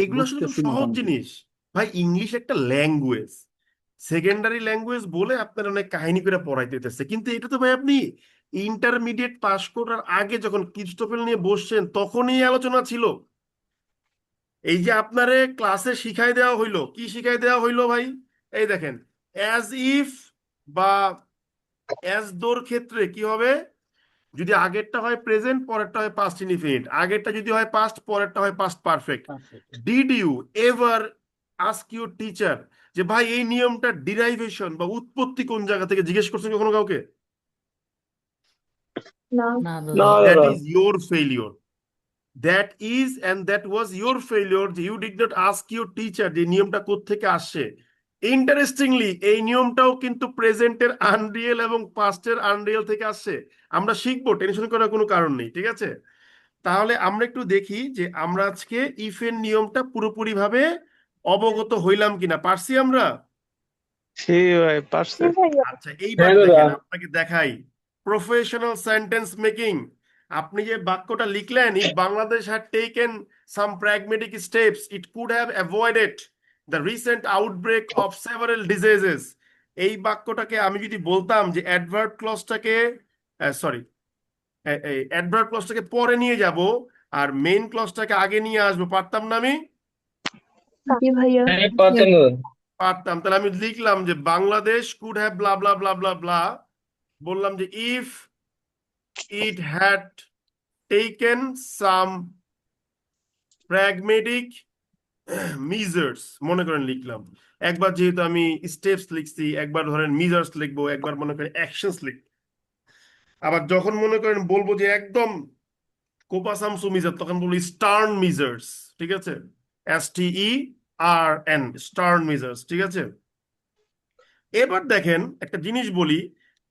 এগুলো আসলে খুব বুঝতেছি সহজ মোটামুটি। জিনিস ভাই। ইংলিশ একটা ল্যাঙ্গুয়েজ, সেকেন্ডারি ল্যাঙ্গুয়েজ বলে আপনার অনেক কাহিনী করে পড়াইতে হইতেছে, কিন্তু এটা তো ভাই আপনি ইন্টারমিডিয়েট পাস করার আগে যখন ক্রিস্টোফেল নিয়ে বসছেন তখনই এই আলোচনা ছিল। এই যে আপনারে ক্লাসে শিখাই দেওয়া হইলো, কি শিখাই দেওয়া হইলো ভাই? এই দেখেন, অ্যাজ ইফ বা অ্যাজ দোর ক্ষেত্রে কি হবে? যদি আগেরটা হয় প্রেজেন্ট, পরেরটা হয় পাস্ট ইনডিফিনিট, আগেরটা যদি হয় পাস্ট, পরেরটা হয় past perfect. Did you ever ask your teacher যে ভাই এই নিয়মটা ডিরাইভেশন বা উৎপত্তি কোন জায়গা থেকে, জিজ্ঞেস করছেন কখনো কাউকে? না। That is your failure, that is and that was your failure, যে you did not ask your teacher যে নিয়মটা কোত্থেকে আসছে। ইন্টারেস্টিংলি এই নিয়মটাও কিন্তু প্রেজেন্টের আনরিয়েল এবং পাস্টের আনরিয়েল থেকে আসছে। আমরা শিখবো, টেনশন করার কোনো কারণ নেই, ঠিক আছে? তাহলে আমরা একটু দেখি যে আমরা আজকে ইফ এর নিয়মটা পুরোপুরি ভাবে অবগত হইলাম কিনা, পারছি আমরা? জি ভাইয়া। আচ্ছা, এইবার দেখেন আপনাকে দেখাই প্রফেশনাল সেন্টেন্স মেকিং। আপনি যে বাক্যটা লিখলেন, if Bangladesh had taken some pragmatic steps it could have avoided the recent outbreak of several diseases, এই বাক্যটাকে আমি যদি বলতাম যে অ্যাডভার্ব ক্লজটাকে অ্যাডভার্ব ক্লজটাকে পরে নিয়ে যাব আর মেইন ক্লজটাকে আগে নিয়ে আসবো, পারতাম না আমি? জি ভাইয়া। পারতাম। তাহলে আমি লিখলাম যে বাংলাদেশ কুড হ্যাভ ব্লা ব্লা ব্লা ব্লা ব্লা, বললাম যে if it had taken some pragmatic measures, মনে করেন লিখলাম একবার, যেহেতু আমি স্টেপস লিখছি, একবার ধরেন মেজার্স লিখবো, একবার মনে করেন অ্যাকশনস লিখবো। আবার যখন মনে করেন বলবো যে একদম কোপাসামসু মিজার, তখন বলি স্টার্ন মিজার্স, ঠিক আছে, STERN, স্টার্ন মিজার্স, ঠিক আছে। এবার দেখেন একটা জিনিস বলি,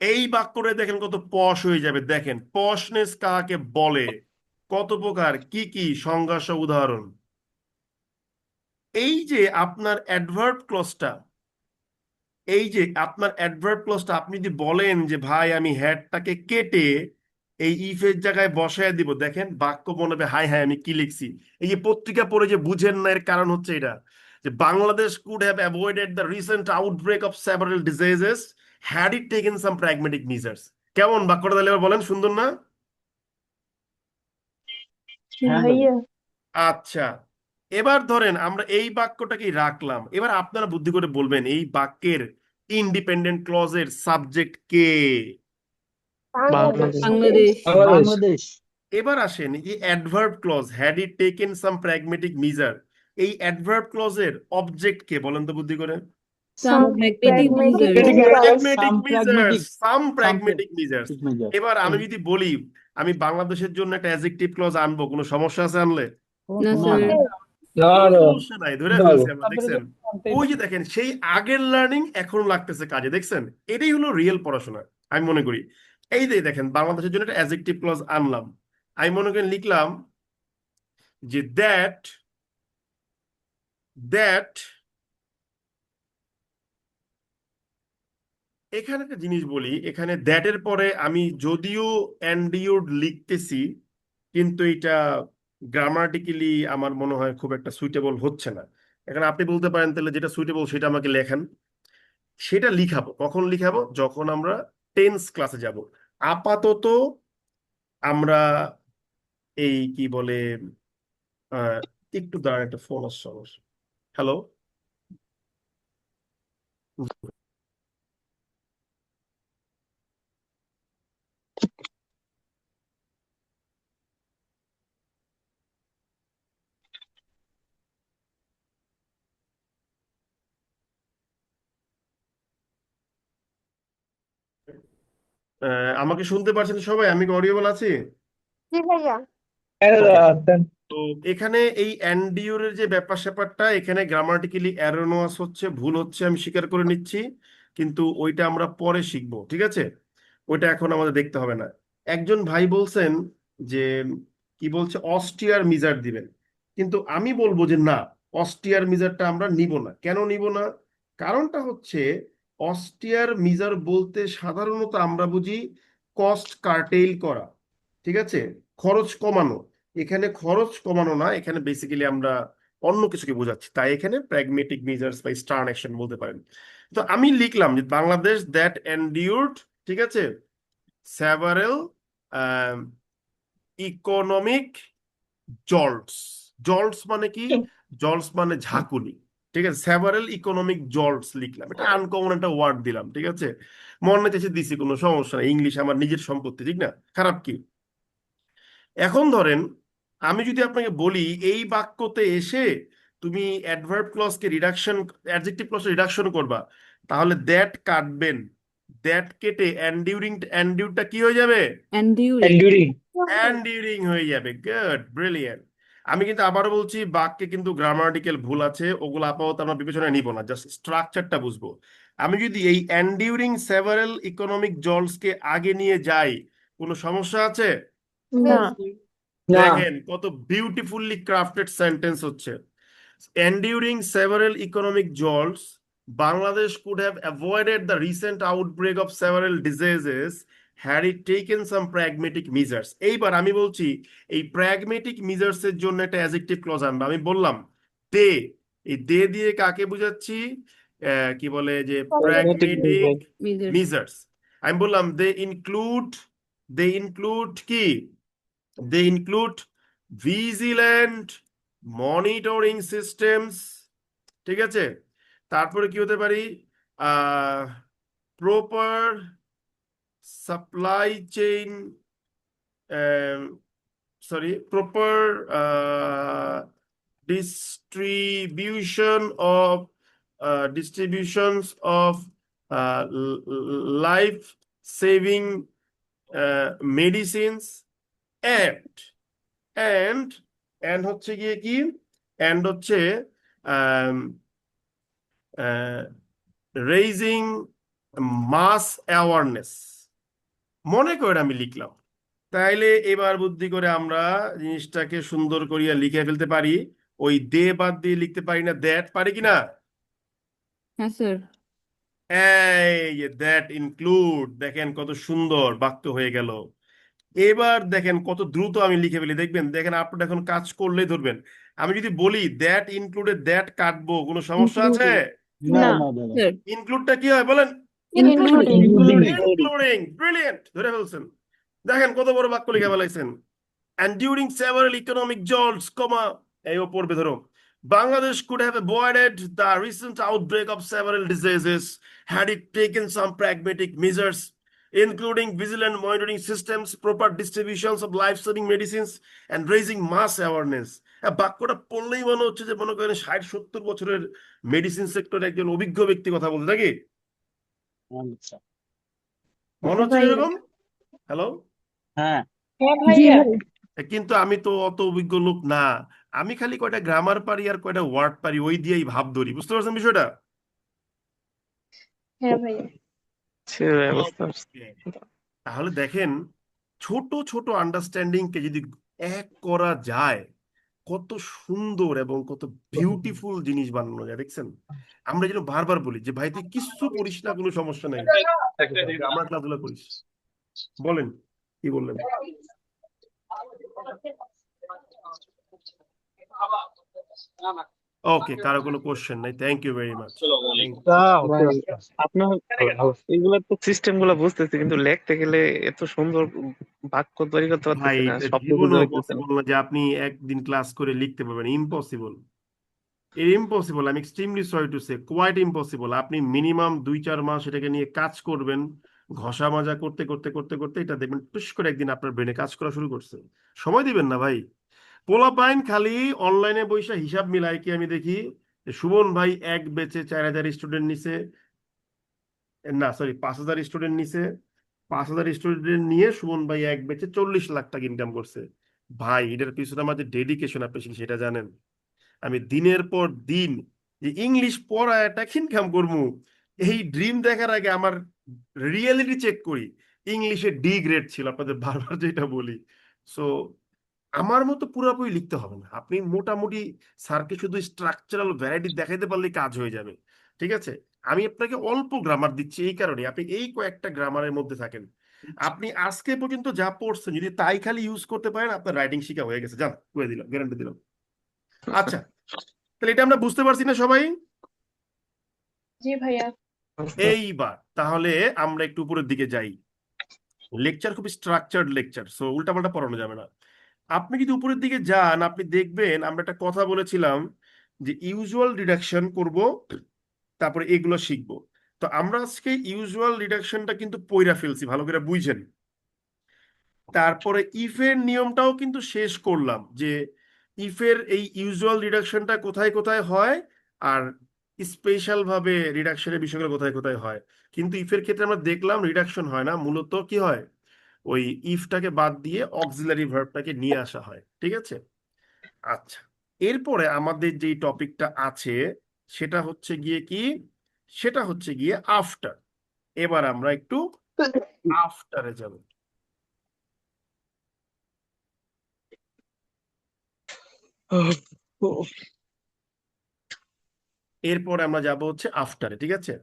এই বাক্যটা দেখেন কত পশ হয়ে যাবে, দেখেন পশনেস কাকে বলে, কত প্রকার, কি কি সংজ্ঞা সহ উদাহরণ। এই যে আপনার অ্যাডভার্ব ক্লজটা, এই যে আপনার অ্যাডভার্ব ক্লজটা, আপনি যদি বলেন যে ভাই আমি হ্যাডটাকে কেটে এই ইফের জায়গায় বসায় দিব, দেখেন বাক্য মনে হবে হাই হাই আমি কি লিখছি। এই যে পত্রিকা পড়ে যে বুঝেন না, এর কারণ হচ্ছে এটা যে Bangladesh could have avoided the recent outbreak of several diseases had it taken some pragmatic measures. কেমন বাক্যটা তাহলে এবার বলেন, সুন্দর না? জি হ্যাঁ ভাইয়া। আচ্ছা, এবার ধরেন আমরা এই বাক্যটাকেই রাখলাম, এবার আপনারা বুদ্ধি করে বলবেন এই বাক্যের ইন্ডিপেন্ডেন্ট ক্লজের সাবজেক্ট কে? বাংলাদেশ বাংলাদেশ। বাংলাদেশ। এবার আসেন এই adverb clause had it taken some pragmatic measure, এই অ্যাডভার্ব ক্লজের অবজেক্ট কে বলেন তো বুদ্ধি করে? Some pragmatic measures. Pragmatic Some measures, pragmatic. Some Some pragmatic measures. pragmatic measure. এবার আমি যদি বলি আমি বাংলাদেশের জন্য একটা অ্যাডজেক্টিভ ক্লজ আনবো, কোনো সমস্যা আছে আনলে? না স্যার। কোনো সমস্যা নাই, ধরে ফেলছি আমরা, দেখছেন? ওই যে দেখেন সেই আগের লার্নিং এখন লাগতেছে কাজে, দেখছেন? এটাই হলো রিয়েল পড়াশোনা আমি মনে করি। এই যে দেখেন বাংলাদেশের জন্য একটা অ্যাডজেক্টিভ ক্লজ আনলাম, আমি মনে করেন লিখলাম যে দ্যাট দ্যাট এখানে একটা জিনিস বলি, এখানে দ্যাট এর পরে আমি যদিও অ্যান্ডিউড লিখতেছি, কিন্তু এটা গ্রামাটিক্যালি আমার মনে হয় খুব একটা সুইটেবল হচ্ছে না। এখানে আপনি বলতে পারেন তাহলে যেটা সুইটেবল সেটা আমাকে লেখেন, সেটা লিখাবো। কখন লিখাবো? যখন আমরা টেন্স ক্লাসে যাব। আপাতত আমরা এই কি বলে আহ একটু দাঁড়ান, একটা ফোন আসছে আমার। হ্যালো, আমাকে শুনতে পারছেন সবাই? আমি কি অডিয়েবল আছি? জি ভাইয়া। Okay. তো এখানে এই অ্যান্ডিউরের যে ব্যাপার স্যাপারটা, এখানে গ্রামাটিক্যালি অ্যারোনোয়াস হচ্ছে, ভুল হচ্ছে, আমি স্বীকার করে নিচ্ছি, কিন্তু ওইটা আমরা পরে শিখবো, ঠিক আছে? ওইটা এখন আমাদের দেখতে হবে না। একজন ভাই বলছেন যে কি বলছে, অস্টিয়ার মিজার দিবেন, কিন্তু আমি বলবো যে না, অস্টিয়ার মিজারটা আমরা নিব না। কেন নিব না? কারণটা হচ্ছে অস্টিয়ার মিজার বলতে সাধারণত আমরা বুঝি কস্ট কার্টেইল করা, ঠিক আছে, খরচ কমানো। এখানে খরচ কমানো না, এখানে বেসিক্যালি আমরা অন্য কিছুকে বোঝাচ্ছি, তাই এখানে প্র্যাগমেটিক মেজার্স বা স্টার্ন অ্যাকশন বলতে পারেন। তো আমি লিখলাম যে বাংলাদেশ দ্যাট এন্ডিউরড, ঠিক আছে, সেভারেল ইকোনমিক জল্টস। জল্টস মানে কি? জল্টস মানে ঝাঁকুনি, ঠিক আছে। সেভারেল ইকোনমিক জল্টস লিখলাম, এটা আনকমন একটা ওয়ার্ড দিলাম, ঠিক আছে। মনে চেয়েছে দিছি, কোনো সমস্যা নেই, ইংলিশ আমার নিজের সম্পত্তি, ঠিক না? খারাপ কি? এখন ধরেন আমি যদি আপনাকে বলি এই বাক্যতে এসে তুমি অ্যাডভার্ব ক্লজকে রিডাকশন, অ্যাডজেক্টিভ ক্লজকে রিডাকশন করবা, তাহলে দ্যাট কাটবেন, দ্যাট কেটে অ্যান্ডিউরটা কি হয়ে যাবে? Enduring. অ্যান্ডিউরিং হয়ে যাবে। Good, brilliant. আমি কিন্তু আবারও বলছি বাক্যে কিন্তু গ্রামাটিক্যাল ভুল আছে, ওগুলো আপাতত আমরা বিবেচনায় নিব না, জাস্ট স্ট্রাকচারটা বুঝবো। আমি যদি এই অ্যান্ডিউরিং সেভারাল ইকোনমিক জলসকে আগে নিয়ে যাই, কোনো সমস্যা আছে? না। দেখেন কত বিউটিফুলি ক্রাফটেড সেন্টেন্স হচ্ছে। Enduring several economic jolts, Bangladesh could have avoided the recent outbreak of several diseases had it taken some pragmatic measures. এইবার আমি বলছি এই প্র্যাগমেটিক মেজার্স এর জন্য একটা অ্যাডজেক্টিভ ক্লজ আনবো। আমি বললাম দে, এই দে দিয়ে কাকে বুঝাচ্ছি? কি বলে যে প্র্যাগমেটিক Measures. মেজার্স। আমি বললাম দে ইনক্লুড কি? দে ইনক্লুড ভিজিল্যান্ট মনিটরিং সিস্টেমস, ঠিক আছে। তারপরে কি হতে পারি? Proper supply chain, sorry, proper distributions of life saving medicines and and and হচ্ছে গিয়ে কি, অ্যান্ড হচ্ছে রেইজিং মাস অ্যাওয়ারনেস, মনে করে আমি লিখলাম। তাইলে এবার বুদ্ধি করে আমরা জিনিসটাকে সুন্দর করিয়া লিখে ফেলতে পারি। ওই দে বাদ দিয়ে লিখতে পারি না, দ্যাট পারি কিনা? হ্যাঁ স্যার। এই যে দ্যাট ইনক্লুড, দেখেন কত সুন্দর বাক্য হয়ে গেল। এবার দেখেন কত দ্রুত আমি লিখে ফেলি, দেখবেন, দেখেন আপনারা এখন কাজ করলেই ধরবেন। আমি যদি বলি দ্যাট ইনক্লুডেড, দ্যাট কাটবো, কোনো সমস্যা আছে? না স্যার ইনক্লুডটা কি হয় বলেন? ইনক্লুডিং ইনক্লুডিং, ব্রিলিয়েন্ট, ধরে ফেলছেন। দেখেন কত বড় বাক্য লিখে ফেলাইছেন। And during several economic jolts, এই ও পড়বে ধরো, Bangladesh could have avoided the recent outbreak of several diseases had it taken some pragmatic measures, including vigilant monitoring systems, proper distributions of life-saving medicines, and raising mass awareness. বাক্যটা পড়লেই মনে হচ্ছে যে, মনে করেন 60-70 বছরের মেডিসিন সেক্টরে একজন অভিজ্ঞ ব্যক্তি কথা বলতে, নাকি মনে হচ্ছে ভাইয়া। এরকম? হ্যালো, হ্যাঁ জি ভাইয়া ভাই কিন্তু আমি তো অত অভিজ্ঞ লোক না। আমি খালি কয়টা গ্রামার পারি আর কয়টা ওয়ার্ড পারি, ওই দিয়েই ভাব ধরি। বুঝতে পারছেন বিষয়টা? হ্যাঁ ভাইয়া তাহলে দেখেন, ছোট ছোট আন্ডারস্ট্যান্ডিং কে যদি এক করা যায়, কত সুন্দর এবং কত বিউটিফুল জিনিস বানানো যায়। দেখছেন, আমরা যেন বারবার বলি যে ভাই তুই কিচ্ছু পড়িস না, কোনো সমস্যা নেই, আমার খেলাধুলা করিস। বলেন, কি বললেন? ওকে, কারো কোনো কোশ্চেন নাই? Thank you very much. আপনার এগুলা তো সিস্টেম গুলা বুঝতেছি, কিন্তু লিখতে গেলে এত সুন্দর বাক্য তৈরি করতে ভাই পারতেছি না, এটা শব্দ খুঁজে জীবনেও পাইতেছি না। পসিবল না যে আপনি একদিন ক্লাস করে লিখতে পারবেন, ইম্পসিবল। ইম্পসিবল, আমি extremely sorry to say, quite impossible. আপনি মিনিমাম 2-4 মাস এটাকে নিয়ে কাজ করবেন, ঘষা মাজা করতে করতে করতে করতে এটা দেখবেন টুস করে একদিন আপনার ব্রেনে কাজ করা শুরু করছে। সময় দিবেন না ভাই। পোলাপাইন খালি অনলাইনে বৈশা হিসাব মিলাই কি আমি দেখি যে সুমন ভাই এক বেচে 4000 স্টুডেন্ট নিছে, না সরি 5000 স্টুডেন্ট নিছে, 5000 স্টুডেন্ট নিয়ে সুমন ভাই এক বেচে 40 লাখ টাকা ইনকাম করছে। ভাই এটার পিছনে আমাদের ডেডিকেশন আপনি কি সেটা জানেন? আমি দিনের পর দিন যে ইংলিশ পড়ায় টাকা ইনকাম করবো, এই ড্রিম দেখার আগে আমার রিয়েলিটি চেক করি। ইংলিশে ডি গ্রেড ছিল, আপনাদের বারবার যেটা বলি। সো আমার মতো পুরোপুরি লিখতে হবে না, আপনি মোটামুটি স্যারকে শুধু স্ট্রাকচারাল ভ্যারাইটি দেখাইতে পারলে কাজ হয়ে যাবে। ঠিক আছে, আমি আপনাকে অল্প গ্রামার দিচ্ছি এই কারণে আপনি এই কয়েকটা গ্রামারের মধ্যে থাকেন। আপনি আজকে পর্যন্ত যা পড়ছেন যদি তাই খালি ইউজ করতে পারেন, আপনার রাইটিং শিখা হয়ে গেছে, জান, করে দিলাম, গ্যারান্টি দিলাম। আচ্ছা, তাহলে এটা আমরা বুঝতে পারছি না সবাই? জি ভাইয়া এইবার তাহলে আমরা একটু উপরের দিকে যাই। লেকচার খুবই স্ট্রাকচার্ড লেকচার, সো উল্টাপাল্টা পড়ানো যাবে না। আপনি যদি উপরের দিকে যান, আপনি দেখবেন আমরা একটা কথা বলেছিলাম যে ইউজুয়াল রিডাকশন করব, তারপরে এগুলো শিখবো। তো আমরা আজকে ইউজুয়াল রিডাকশনটা কিন্তু পইরা ফেলছি, ভালো করে বুঝেন। তারপরে ইফের নিয়মটাও কিন্তু শেষ করলাম যে ইফের এই ইউজুয়াল রিডাকশনটা কোথায় কোথায় হয়, আর স্পেশাল ভাবে রিডাকশনের বিষয়গুলো কোথায় কোথায় হয়। কিন্তু ইফের ক্ষেত্রে আমরা দেখলাম রিডাকশন হয় না, মূলত কি হয়, ওই ইফটাকে বাদ দিয়ে অক্সিলারি ভার্বটাকে নিয়ে আসা হয়। ঠিক আছে, আচ্ছা। এরপরে আমাদের যে টপিকটা আছে সেটা হচ্ছে গিয়ে কি, সেটা হচ্ছে গিয়ে আফটার। এবার আমরা একটু আফটারে যাব। এরপরে আমরা যাব হচ্ছে আফটারে। ঠিক আছে,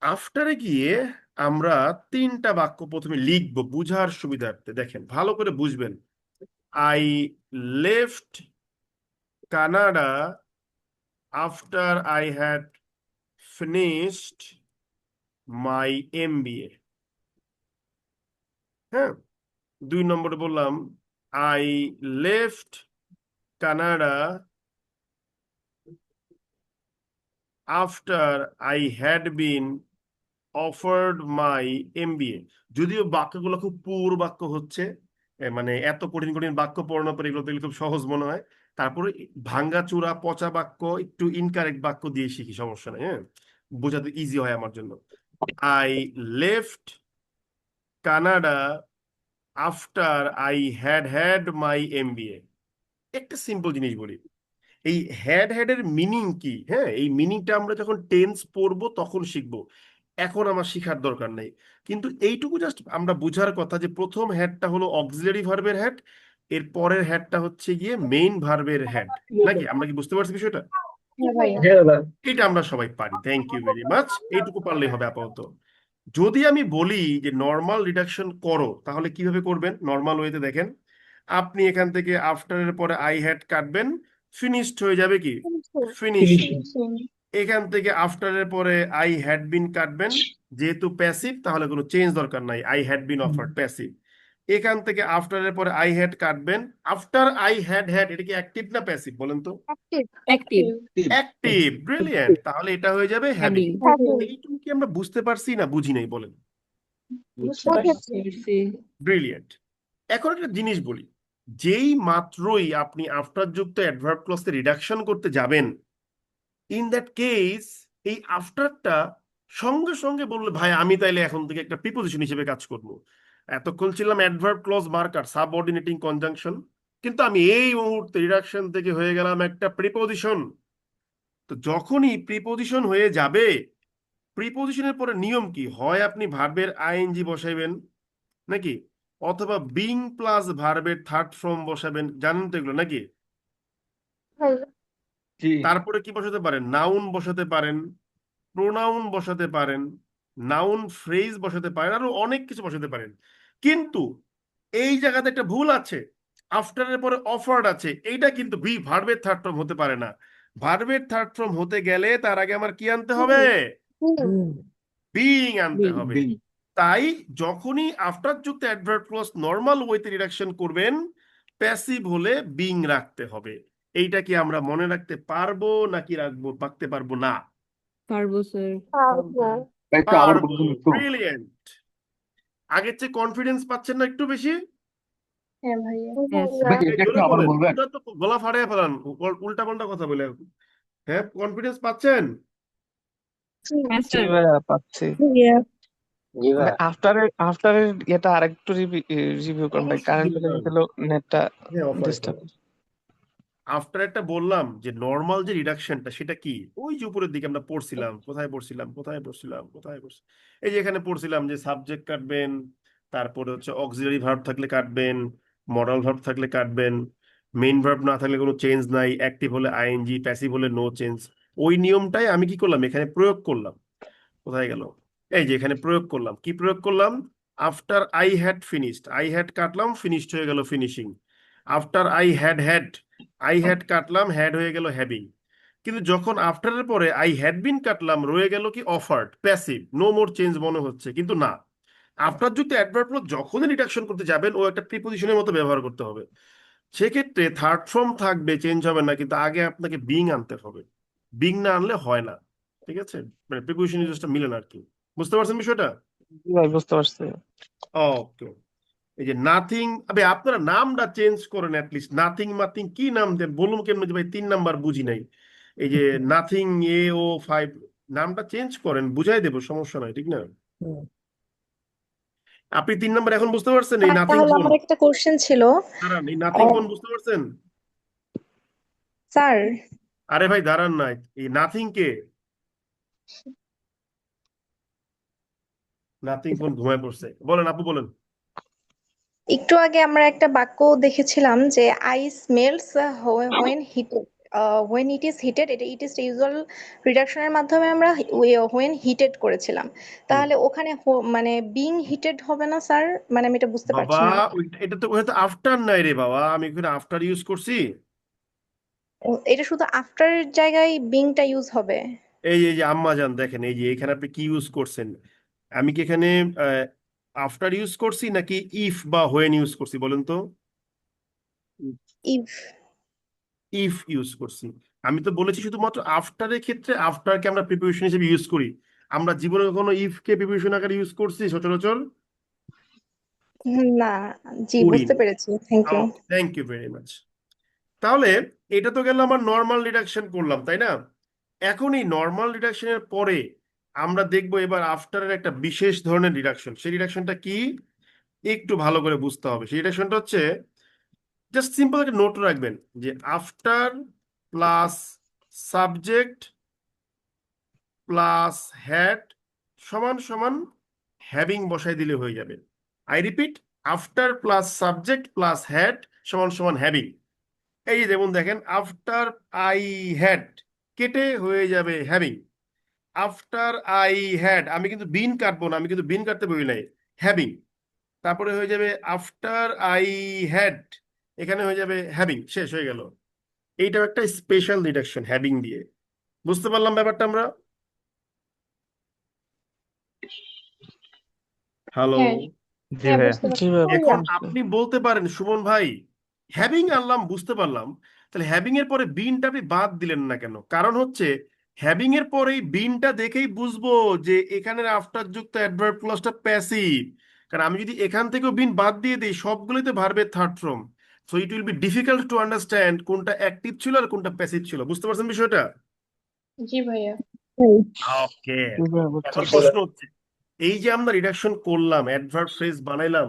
আফটারে গিয়ে আমরা 3টা বাক্য প্রথমে লিখবো বুঝার সুবিধার্থে। দেখেন ভালো করে বুঝবেন। I left Canada after I had finished my MBA। হ্যাঁ, 2 নম্বরে বললাম I left Canada after I had bin offered my MBA। যদিও বাক্যগুলো খুব পুর বাক্য হচ্ছে, মানে এত কঠিন কঠিন বাক্য পড়ানোর পর এগুলো দেখলে খুব সহজ মনে হয়। তারপরে ভাঙ্গাচুরা পচা বাক্য, একটু ইনকারেক্ট বাক্য দিয়ে শিখি, সমস্যা নেই, হ্যাঁ, বোঝাতে ইজি হয় আমার জন্য। I left Canada after I had my MBA. একটা সিম্পল জিনিস বলি, এই হ্যাড এর মিনিং কি, হ্যাঁ এই মিনিংটা আমরা যখন টেন্স পড়বো তখন শিখবো, এখন আমার শিখার দরকার নেই। কিন্তু এইটুকু জাস্ট আমরা বুঝার কথা যে প্রথম হ্যাডটা হলো অক্সিলারি ভার্বের হ্যাড, এর পরের হ্যাডটা হচ্ছে গিয়ে মেইন ভার্বের হ্যাড, নাকি আমরা কি বুঝতে পারছি বিষয়টা? হ্যাঁ ভাইয়া। হ্যাঁ দাদা। এটা আমরা সবাই পারি, থ্যাংক ইউ ভেরি মাচ, এইটুকু পারলেই হবে আপাতত। যদি আমি বলি যে নর্মাল রিডাকশন করো, তাহলে কিভাবে করবেন? নর্মাল ওয়েতে দেখেন, আপনি এখান থেকে আফটারের পরে আই হ্যাড কাটবেন, ফিনিশড হয়ে যাবে কি ফিনিশিং। এখান থেকে আফটারের পরে আই হ্যাড বিন কাটবেন, যেহেতু প্যাসিভ তাহলে কোনো চেঞ্জ দরকার নাই, I had bin offered passive. এখান থেকে আফটারের পরে আই হ্যাড কাটবেন, আফটার আই হ্যাড এটা কি অ্যাক্টিভ না প্যাসিভ বলেন তো? অ্যাক্টিভ। অ্যাক্টিভ, ব্রিলিয়েন্ট, তাহলে এটা হয়ে যাবে হ্যাভিং। হ্যাভিং। এইটুকু কি আমরা বুঝতে পারছি না বুঝি নাই বলেন? বুঝতে পারছি। ব্রিলিয়েন্ট। এখন একটা জিনিস বলি, যেই মাত্রই আপনি আফটার যুক্ত অ্যাডভার্ব ক্লজকে রিডাকশন করতে যাবেন, ইন দ্যাট কেস এই আফটারটা সঙ্গে সঙ্গে বললে ভাই আমি তাইলে এখন থেকে একটা প্রিপোজিশন হিসেবে কাজ করব। এতক্ষণ ছিলাম adverb clause marker subordinating conjunction, কিন্তু আমি এই মুহূর্তে রিডাকশন থেকে হয়ে গেলাম একটা প্রিপোজিশন। তো যখনই প্রিপোজিশন হয়ে যাবে, প্রিপোজিশনের পরে নিয়ম কি হয়? আপনি ভার্বের আইএনজি বসাইবেন নাকি, অথবা বিং প্লাস ভার্বের থার্ড ফর্ম বসাবেন, জানেন তো এগুলো নাকি? জি। তারপরে কি বসাতে পারেন? নাউন বসাতে পারেন, প্রোনাউন বসাতে পারেন, নাউন ফ্রেজ বসাতে পারেন, আরো অনেক কিছু বসাতে পারেন। কিন্তু এই জায়গাতে একটা ভুল আছে, আফটারের পরে অফার্ড আছে, এইটা কিন্তু ভার্বের থার্ড ফর্ম হতে পারে না। ভার্বের থার্ড ফর্ম হতে গেলে তার আগে আমার কি আনতে হবে? বিং আনতে হবে। তাই যখনই আফটার যুক্ত অ্যাডভার্ব ক্লজ নর্মাল ওয়েতে রিডাকশন করবেন, প্যাসিভ হলে বিং রাখতে হবে। এইটা কি আমরা মনে রাখতে পারবো নাকি রাখতে পারবো না? পারবো স্যার। একটু আবার বলুন একটু। ব্রিলিয়েন্ট। আগের চেয়ে কনফিডেন্স পাচ্ছেন না একটু বেশি? হ্যাঁ ভাইয়া। হ্যাঁ ভাই স্যার। এটা একটু জোরে আবার বলেন, বলবেন? ওটা তো গলা ফাটিয়ে ফেলান, উল্টা পাল্টা কথা বলে। হ্যাঁ, কনফিডেন্স পাচ্ছেন? হ্যাঁ জি স্যার। ভাইয়া পাচ্ছি। ভাই আফটারের এটা আরেকটু রিভিউ করুন ভাই, কারেন্ট চলে গেছিল, নেটটা হ্যাঁ, ডিস্টার্ব। আফটার একটা বললাম যে নর্মাল যে রিডাকশনটা সেটা কি, ওই যে উপরের দিকে আমরা পড়ছিলাম, কোথায় পড়ছিলাম, এই যে এখানে পড়ছিলাম যে সাবজেক্ট কাটবেন, তারপরে হচ্ছে অক্সিলারি ভার্ব থাকলে কাটবেন, মডাল ভার্ব থাকলে কাটবেন, মেইন ভার্ব না থাকলে কোনো চেঞ্জ নাই, অ্যাক্টিভ হলে আইএনজি, প্যাসিভ হলে নো চেঞ্জ। ওই নিয়মটাই আমি কি করলাম এখানে প্রয়োগ করলাম। কোথায় গেল? এই যে এখানে প্রয়োগ করলাম। কি প্রয়োগ করলাম? After I had finished, I had কাটলাম, ফিনিশড হয়ে গেল ফিনিশিং। আফটার আই হ্যাড কাটলাম, হ্যাড হয়ে গেল হ্যাভিং। কিন্তু যখন আফটারের পরে আই হ্যাড বিন কাটলাম, রয়ে গেল কি offered, passive, no more change মনে হচ্ছে, কিন্তু না। আফটার যুক্ত অ্যাডভার্ব যখনই রিডাকশন করতে যাবেন ও একটা প্রিপোজিশনের মতো ব্যবহার করতে হবে। সেক্ষেত্রে থার্ড ফর্ম থাকবে, চেঞ্জ হবে না, কিন্তু আগে আপনাকে বিং আনতে হবে। বিং না আনলে হয় না, ঠিক আছে? মানে প্রিপোজিশন ইউজটা মিলে না আর কি। বুঝতে পারছেন বিষয়টা? জি ভাই বুঝতে পারছি। ওকে। এই যে নাথিং, আবে আপনারা নামটা চেঞ্জ করেন অ্যাটলিস্ট, নাথিং মাথিং কি নাম দেন বলুন কেমন যে ভাই 3 নাম্বার বুঝি নাই। এই যে নাথিং AO5 নামটা চেঞ্জ করেন, বুঝাই দেবো, সমস্যা নাই, ঠিক না? আপনি 3 নাম্বার এখন বুঝতে পারছেন এই নাথিং তাহলে কোন? আমার একটা কোশ্চেন ছিল। দাঁড়ান, এই নাথিং কোন বুঝতে পারছেন? স্যার, আরে ভাই দাঁড়ান নাই, এই নাথিং কে? নাথিং কোন ঘুমায় পড়ছে, বলেন আপু বলেন। একটু আগে আমরা একটা বাক্য দেখেছিলাম যে I smells when heated, when it is heated, এটা ইট ইজ ইউজুয়াল রিডাকশনের মাধ্যমে আমরা হোয়েন হিটেড করেছিলাম। তাহলে ওখানে মানে বিং হিটেড হবে না স্যার? মানে আমি এটা বুঝতে বাবা পারছি না। এটা তো আফটার নাই রে বাবা, আমি এখানে আফটার ইউজ করছি। এটা শুধু আফটারের জায়গায় বিংটা ইউজ হবে? এই যে আম্মা জান দেখেন, এই যে এখানে আপনি কি ইউজ করছেন, আমি কি এখানে আফটার ইউজ করছি নাকি ইফ বা হোয়েন ইউজ করছি বলেন তো? ইফ। ইফ ইউজ করছি। আমি তো বলেছি শুধুমাত্র আফটারের ক্ষেত্রে আফটারকে আমরা প্রিপোজিশন হিসেবে ইউজ করি। আমরা জীবনে কখনো ইফ কে প্রিপোজিশন আকারে ইউজ করছি সচরাচর? না। জি, করি বুঝতে না। পেরেছি, thank you. Thank you very much. তাহলে এটা তো গেল আমার নর্মাল রিডাকশন করলাম, তাই না? এখন এই নর্মাল রিডাকশনের পরে আমরা দেখবো এবার আফটারের একটা বিশেষ ধরনের রিডাকশন। সেই রিডাকশনটা কি? একটু ভালো করে বুঝতে হবে। সেই রিডাকশনটা হচ্ছে জাস্ট সিম্পল একটা নোট রাখবেন যে after plus subject plus had সমান সমান হ্যাভিং বসাই দিলে হয়ে যাবে। I repeat, after plus subject plus had সমান সমান হ্যাভিং। এই যেমন দেখেন, আফটার আই হ্যাড কেটে হয়ে যাবে হ্যাভিং। আফটার আই হ্যাড, আমি কিন্তু বিন কাটবো না, আমি কিন্তু বিন কাটতে বলি নাই, হ্যাভিং। তারপরে হয়ে যাবে আফটার আই হ্যাড, এখানে হয়ে যাবে হ্যাভিং, শেষ হয়ে গেল। এইটাও একটা স্পেশাল রিডাকশন হ্যাভিং দিয়ে। বুঝতে পারলাম ব্যাপারটা আমরা? হ্যালো। হ্যাঁ জি হ্যাঁ ভাইয়া। বুঝতে জি পারছি। ভাইয়া এখন বুঝতে আপনি বলতে পারেন সুমন ভাই, হ্যাভিং আনলাম বুঝতে পারলাম, তাহলে হ্যাভিং এর পরে বিনটা আপনি বাদ দিলেন না কেন? কারণ হচ্ছে হ্যাভিং এর পরেই বিনটা দেখেই বুঝবো যে এখানের আফটার যুক্ত অ্যাডভার্ব ক্লজটা প্যাসিভ। কারণ আমি যদি এখান থেকেও বিন বাদ দিয়ে দিই, সবগুলোতে ভার্বের third form, so it will be difficult to understand কোনটা অ্যাক্টিভ ছিল আর কোনটা প্যাসিভ ছিল। বুঝতে পারছেন বিষয়টা? জি ভাইয়া। ওকে। জি ভাইয়া এখন বুঝতেছি। প্রশ্ন হচ্ছে, এই যে আমরা রিডাকশন করলাম, অ্যাডভার্ব ফ্রেজ বানাইলাম,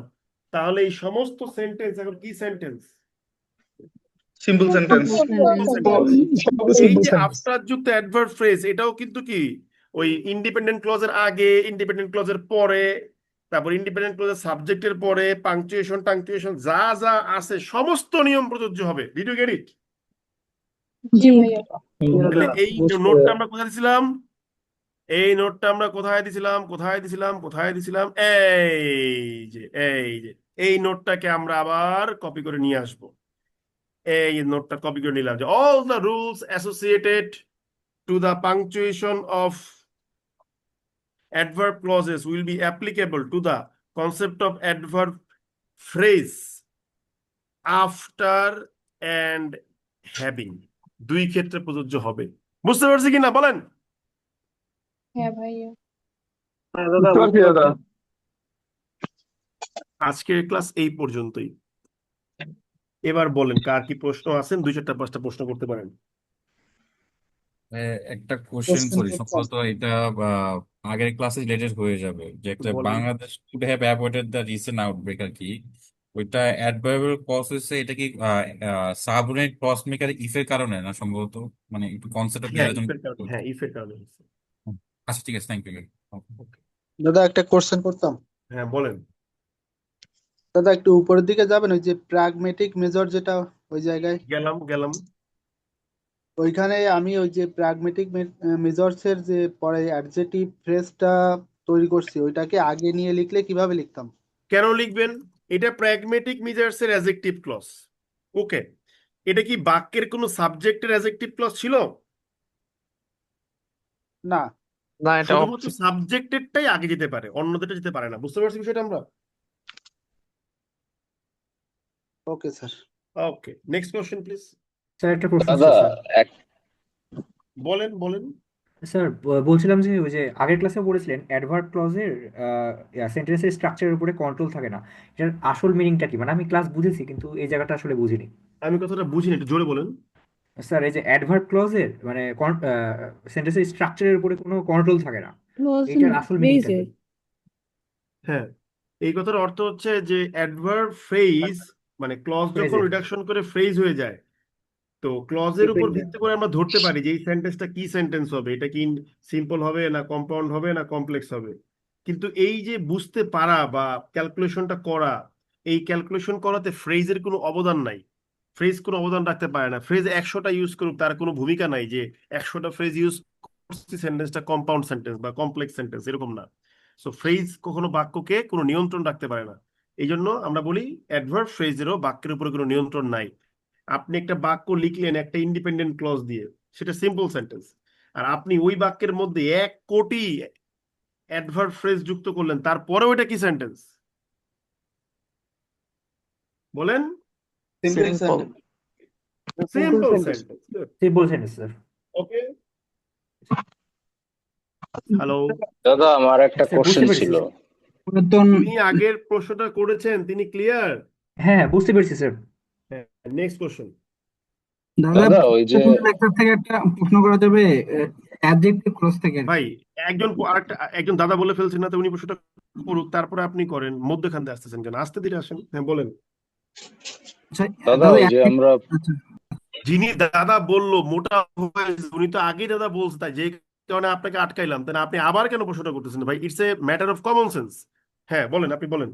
তাহলে এই সমস্ত সেন্টেন্স এখন কি সেন্টেন্স? Simple sentence. এই যে আফটার যুক্ত অ্যাডভার্ব ফ্রেজ, এটাও কিন্তু কি ওই ইন্ডিপেন্ডেন্ট ক্লজের আগে, ইন্ডিপেন্ডেন্ট ক্লজের পরে, তারপর ইন্ডিপেন্ডেন্ট ক্লজের সাবজেক্টের পরে পাংচুয়েশন টাংচুয়েশন যা যা আছে সমস্ত নিয়ম প্রযোজ্য হবে। Did you get it? জি ভাইয়া। তাহলে এই নোটটা আমরা কোথায় দিছিলাম? এই নোটটা আমরা কোথায় দিছিলাম? এই নোটটাকে আমরা আবার কপি করে নিয়ে আসবো। এই নোটটা কপি করে নিলাম যে all the rules associated to the punctuation of adverb clauses will be applicable to the concept of adverb phrase after and having, দুই ক্ষেত্রে প্রযোজ্য হবে। বুঝতে পারছি কিনা বলেন? হ্যাঁ ভাইয়া। বুঝতে পারছি দাদা। আজকের ক্লাস এই পর্যন্তই। এবার বলেন কার কি প্রশ্ন আছেন, 2-4-5টা প্রশ্ন করতে পারেন। একটা কোশ্চেন Question করি, করতাম। সম্ভবত এটা আগের ক্লাসে রিলেটেড হয়ে যাবে, যে একটা বলেন। Bangladesh could have avoided the recent outbreak আর কি, ওইটা অ্যাডভার্বিয়াল ক্লজ হচ্ছে, এটা কি সাবঅর্ডিনেট ক্লজ মেকার ইফের কারণে না সম্ভবত, মানে একটু কনসেপ্টটা হ্যাঁ ক্লিয়ার জন্য। ইফের কারণে, হ্যাঁ ইফের কারণে হচ্ছে। আচ্ছা ঠিক আছে, থ্যাংক ইউ। দাদা একটা কোশ্চেন করতাম। হ্যাঁ বলেন। দাদা একটু উপরের দিকে যাবেন, ওই যে প্রাগমেটিক মেজর যেটা, ওই জায়গায় গেলাম। ওইখানে আমি ওই যে প্রাগমেটিক মেজরস এর যে পরে অ্যাডজেক্টিভ ফ্রেজটা তৈরি করছি, ওইটাকে আগে নিয়ে লিখলে কিভাবে লিখতাম? কেন লিখবেন? এটা প্র্যাগমেটিক মেজার্স এর অ্যাডজেক্টিভ ক্লজ। ওকে, এটা কি বাক্যের কোনো সাবজেক্টের অ্যাডজেক্টিভ ক্লজ ছিল? না। না এটা শুধুমাত্র সাবজেক্টেরটাই আগে যেতে পারে, অন্যদেরটা যেতে পারে না। বুঝতে পারছি বিষয়টা আমরা? Okay sir. Okay, next question please. Sir একটা প্রশ্ন দাদা ছিল স্যার। বলেন। স্যার বলছিলাম যে ওই যে আগের ক্লাসে বলেছিলেন অ্যাডভার্ব ক্লজের সেন্টেন্সের স্ট্রাকচারের উপরে কন্ট্রোল থাকে না, এটার আসল মিনিংটা কি? মানে আমি ক্লাস বুঝেছি কিন্তু এই জায়গাটা আসলে বুঝিনি। আমি কথাটা বুঝিনি, একটু জোরে বলেন। স্যার এই যে অ্যাডভার্ব ক্লজের মানে সেন্টেন্সের স্ট্রাকচারের উপরে কোনো কন্ট্রোল থাকে না, ক্লোজ এইটার আসল মিনিংটা বেজের কি? হ্যাঁ, এই কথার অর্থ হচ্ছে যে অ্যাডভার্ব ফ্রেজ মানে ক্লজ যখন ফ্রেজের রিডাকশন করে ফ্রেজ হয়ে যায়, তো ক্লজের উপর ভিত্তি করে আমরা ধরতে পারি যে এই সেন্টেন্সটা কি সেন্টেন্স হবে, এটা কি সিম্পল হবে না কম্পাউন্ড হবে না কমপ্লেক্স হবে। কিন্তু এই যে বুঝতে পারা বা ক্যালকুলেশনটা করা, এই ক্যালকুলেশন করাতে ফ্রেজের কোনো অবদান নাই। ফ্রেজ কোনো অবদান রাখতে পারে না। ফ্রেজ 100টা ইউজ করুক, তার কোনো ভূমিকা নাই যে 100টা ফ্রেজ ইউজ করছি, সেন্টেন্সটা কম্পাউন্ড সেন্টেন্স বা কমপ্লেক্স সেন্টেন্স, এরকম না। সো ফ্রেজ কখনো বাক্যকে কোনো নিয়ন্ত্রণ রাখতে পারে না। এই জন্য আমরা বলি অ্যাডভার্ব ফ্রেজেরও বাক্যের উপরে কোনো নিয়ন্ত্রণ নাই। আপনি একটা বাক্য লিখলেন একটা ইন্ডিপেন্ডেন্ট ক্লজ দিয়ে, সেটা সিম্পল সেন্টেন্স, আর আপনি ওই বাক্যের মধ্যে 1 কোটি অ্যাডভার্ব ফ্রেজ যুক্ত করলেন, তারপরেও এটা কি সেন্টেন্স? বলেন। Simple simple. Sentence. Simple sentence. Simple sentence sir. Okay, hello. দাদা আমার একটা স্যার বুঝতে কোশ্চেন পেরেছি ছিল। স্যার। তিনি আগের প্রশ্নটা করেছেন, তিনি ক্লিয়ার? হ্যাঁ বুঝতে পেরেছি স্যার। হ্যাঁ, নেক্সট কোশ্চেন। দাদা ওই যে লেকচার থেকে একটা প্রশ্ন করা যাবে অ্যাডজেক্টিভ ক্লজ থেকে? ভাই একজন দাদা বলে ফেলছেন না, তো উনি প্রশ্নটা করুক, তারপরে আপনি করেন। মধ্যখান দিয়ে আসতেছেন কেন? আস্তে ধীরে আসেন। হ্যাঁ বলেন। আচ্ছা দাদা দাদা ওই যে আমরা আচ্ছা যিনি দাদা বললো মোটা হয়েছে, উনি তো আগেই দাদা বলছে, তাই যে কারণে আপনাকে আটকাইলাম। তাই না, আপনি আবার কেন প্রশ্নটা করতেছেন ভাই? It's a matter of common sense. হ্যাঁ বলেন, আপনি বলেন।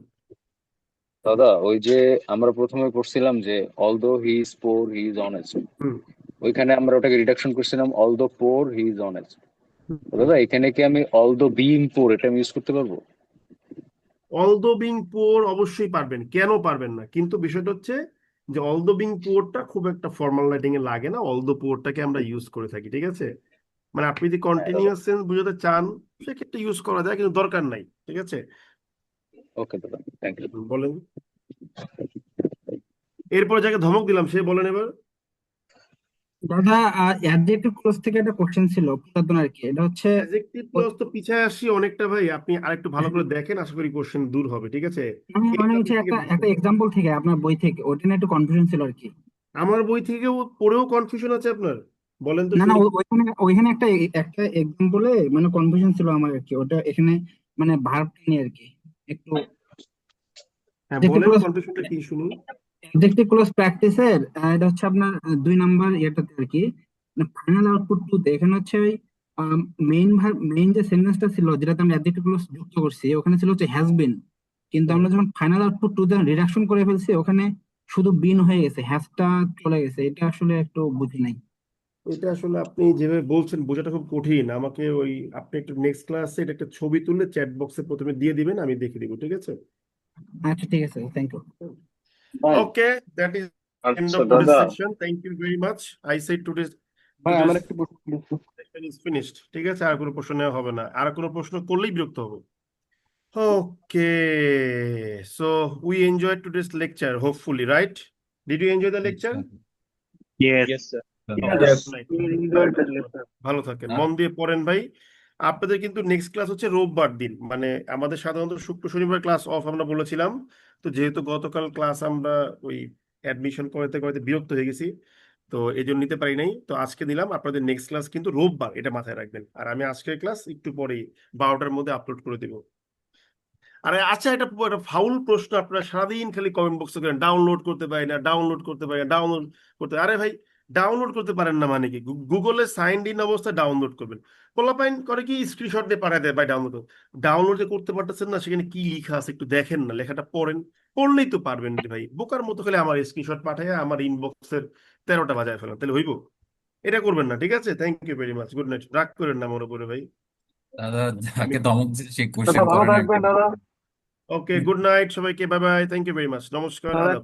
দাদা ওই যে আমরা প্রথমে করছিলাম যে although he is poor he is honest, hmm ওইখানে আমরা ওটাকে রিডাকশন করছিলাম although poor he is honest. Hmm. দাদা এখানে কি আমি অলদো বিইং পোর এটা আমি ইউজ করতে পারবো? অলদো বিং পুয়ার অবশ্যই পারবেন, কেন পারবেন না? কিন্তু বিষয়টা হচ্ছে যে অলদো বিং পুয়ারটা খুব একটা ফর্মাল রাইটিং এ লাগে না, অলদো পুয়ারটাকে আমরা ইউজ করে থাকি, ঠিক আছে? মানে আপনি যদি হ্যাঁ দাদা, কন্টিনিউয়াস সেন্স বুঝাতে চান সেক্ষেত্রে ইউজ করা যায়, কিন্তু দরকার নাই, ঠিক আছে? ওকে দাদা, থ্যাংক ইউ। বলেন। এরপরে যাকে ধমক দিলাম সে বলেন এবার। দাদা অ্যাডজেক্টিভ ক্লোজ থেকে একটা কোশ্চেন ছিল পুরাতন আর কি, এটা হচ্ছে অ্যাডজেক্টিভ ক্লজ তো পিছায় আসি অনেকটা ভাই, আপনি আরেকটু ভালো করে দেখেন, আশা করি কোশ্চেন দূর হবে, ঠিক আছে? মানে এই মানে হচ্ছে টপিক থেকে একটা একটা এক্সাম্পল থেকে আপনার বই থেকে, ওটা নিয়ে একটু কনফিউশন ছিল আর কি। আমার বই থেকেও পড়েও কনফিউশন আছে আপনার? বলেন তো না না শুনি। ওইখানে ওইখানে একটা এক্সাম্পলে মানে কনফিউশন ছিল আমার আর কি, ওটা এখানে মানে ভার্বটা নিয়ে আর কি একটু হ্যাঁ অ্যাডজেক্টিভ বলেন, ক্লোজ কনফিউশনটা কি শুনি। অ্যাডজেক্টিভ ক্লোজ প্র্যাকটিসের এটা হচ্ছে আপনার 2 নাম্বার ইয়েটাতে আর কি, ফাইনাল আউটপুট টুতে এখানে হচ্ছে ওই মেইন যে সেন্টেন্সটা ছিল যেটাতে আমরা অ্যাডজেক্টিভ ক্লোজ যুক্ত করছি ওখানে ছিল হচ্ছে হ্যাজ বিন, কিন্তু হ্যাঁ, আমরা যখন ফাইনাল আউটপুট টুতে রিডাকশন করে ফেলছি ওখানে শুধু বিন হয়ে গেছে, হ্যাজটা চলে গেছে, এটা আসলে একটু বুঝি নাই। এটা আসলে আপনি যেভাবে বলছেন বোঝাটা খুব কঠিন। আমাকে ওই আপনি একটু নেক্সট ক্লাসে এটা একটা ছবি তুলে চ্যাট বক্সে প্রথমে দিয়ে দিবেন, আমি দেখে দিব, ঠিক আছে? আচ্ছা ঠিক আছে, থ্যাংক ইউ। ভাই ওকে, দ্যাট ইজ এন্ড আচ্ছা অফ টুডেস দাদা, section. Thank you very much. I said today's ভাই টুডেস আমার একটা প্রশ্ন ছিল। সেকশন ইজ ফিনিশড, ঠিক আছে? আর কোনো প্রশ্ন নেওয়া হবে না, আর কোনো প্রশ্ন করলেই বিরক্ত হবো। Okay, so we enjoyed today's lecture, hopefully, right? Did you enjoy the lecture? Yes, sir. Yes. Right. ভালো থাকেন, হ্যাঁ। মন দিয়ে পড়েন ভাই। আপনাদের কিন্তু নেক্সট ক্লাস হচ্ছে রোববার দিন, মানে আমাদের সাধারণত শুক্র শনিবার ক্লাস অফ আমরা বলেছিলাম। তো যেহেতু গতকাল ক্লাস আমরা ওই অ্যাডমিশন করতে করতে বিরক্ত হয়ে গেছি, তো এই জন্য নিতে পারি নাই, তো আজকে দিলাম। আপনাদের নেক্সট ক্লাস কিন্তু রোববার, এটা মাথায় রাখবেন। আর আমি আজকের ক্লাস একটু পরেই 12টার মধ্যে আপলোড করে দেবো। আরে আচ্ছা, এটা একটা ফাউল প্রশ্ন, আপনারা সারাদিন খালি কমেন্ট বক্সে করেন ডাউনলোড করতে পারি না, ডাউনলোড করতে পারি না, ডাউনলোড করতে। আরে ভাই, ডাউনলোড করতে পারেন না মানে কি? গুগলে সাইন ইন অবস্থায় ডাউনলোড করবেন। পোলাপাইন করে কি স্ক্রিনশট দিয়ে পাঠায় দেয় ভাই ডাউনলোড। ডাউনলোড যে করতে পারতেছেন না, সেখানে কি লেখা আছে একটু দেখেন না, লেখাটা পড়েন। পড়লেই তো পারবেন রে ভাই। বোকার মতো খালি আমার স্ক্রিনশট পাঠায় আমার ইনবক্সের 13টা বাজায় ফেলেন, তাহলে হইব? এটা করবেন না, ঠিক আছে? Thank you very much, good night. রাগ করেন না আমার উপরে ভাই। দাদা আমি যাকে ধমক দিচ্ছে সে দাদা কোশ্চেন ভালো করে না থাকবেন একদম। দাদা। ওকে, গুড নাইট সবাইকে, bye bye, thank you very much, নমস্কার, দাদা আদাব।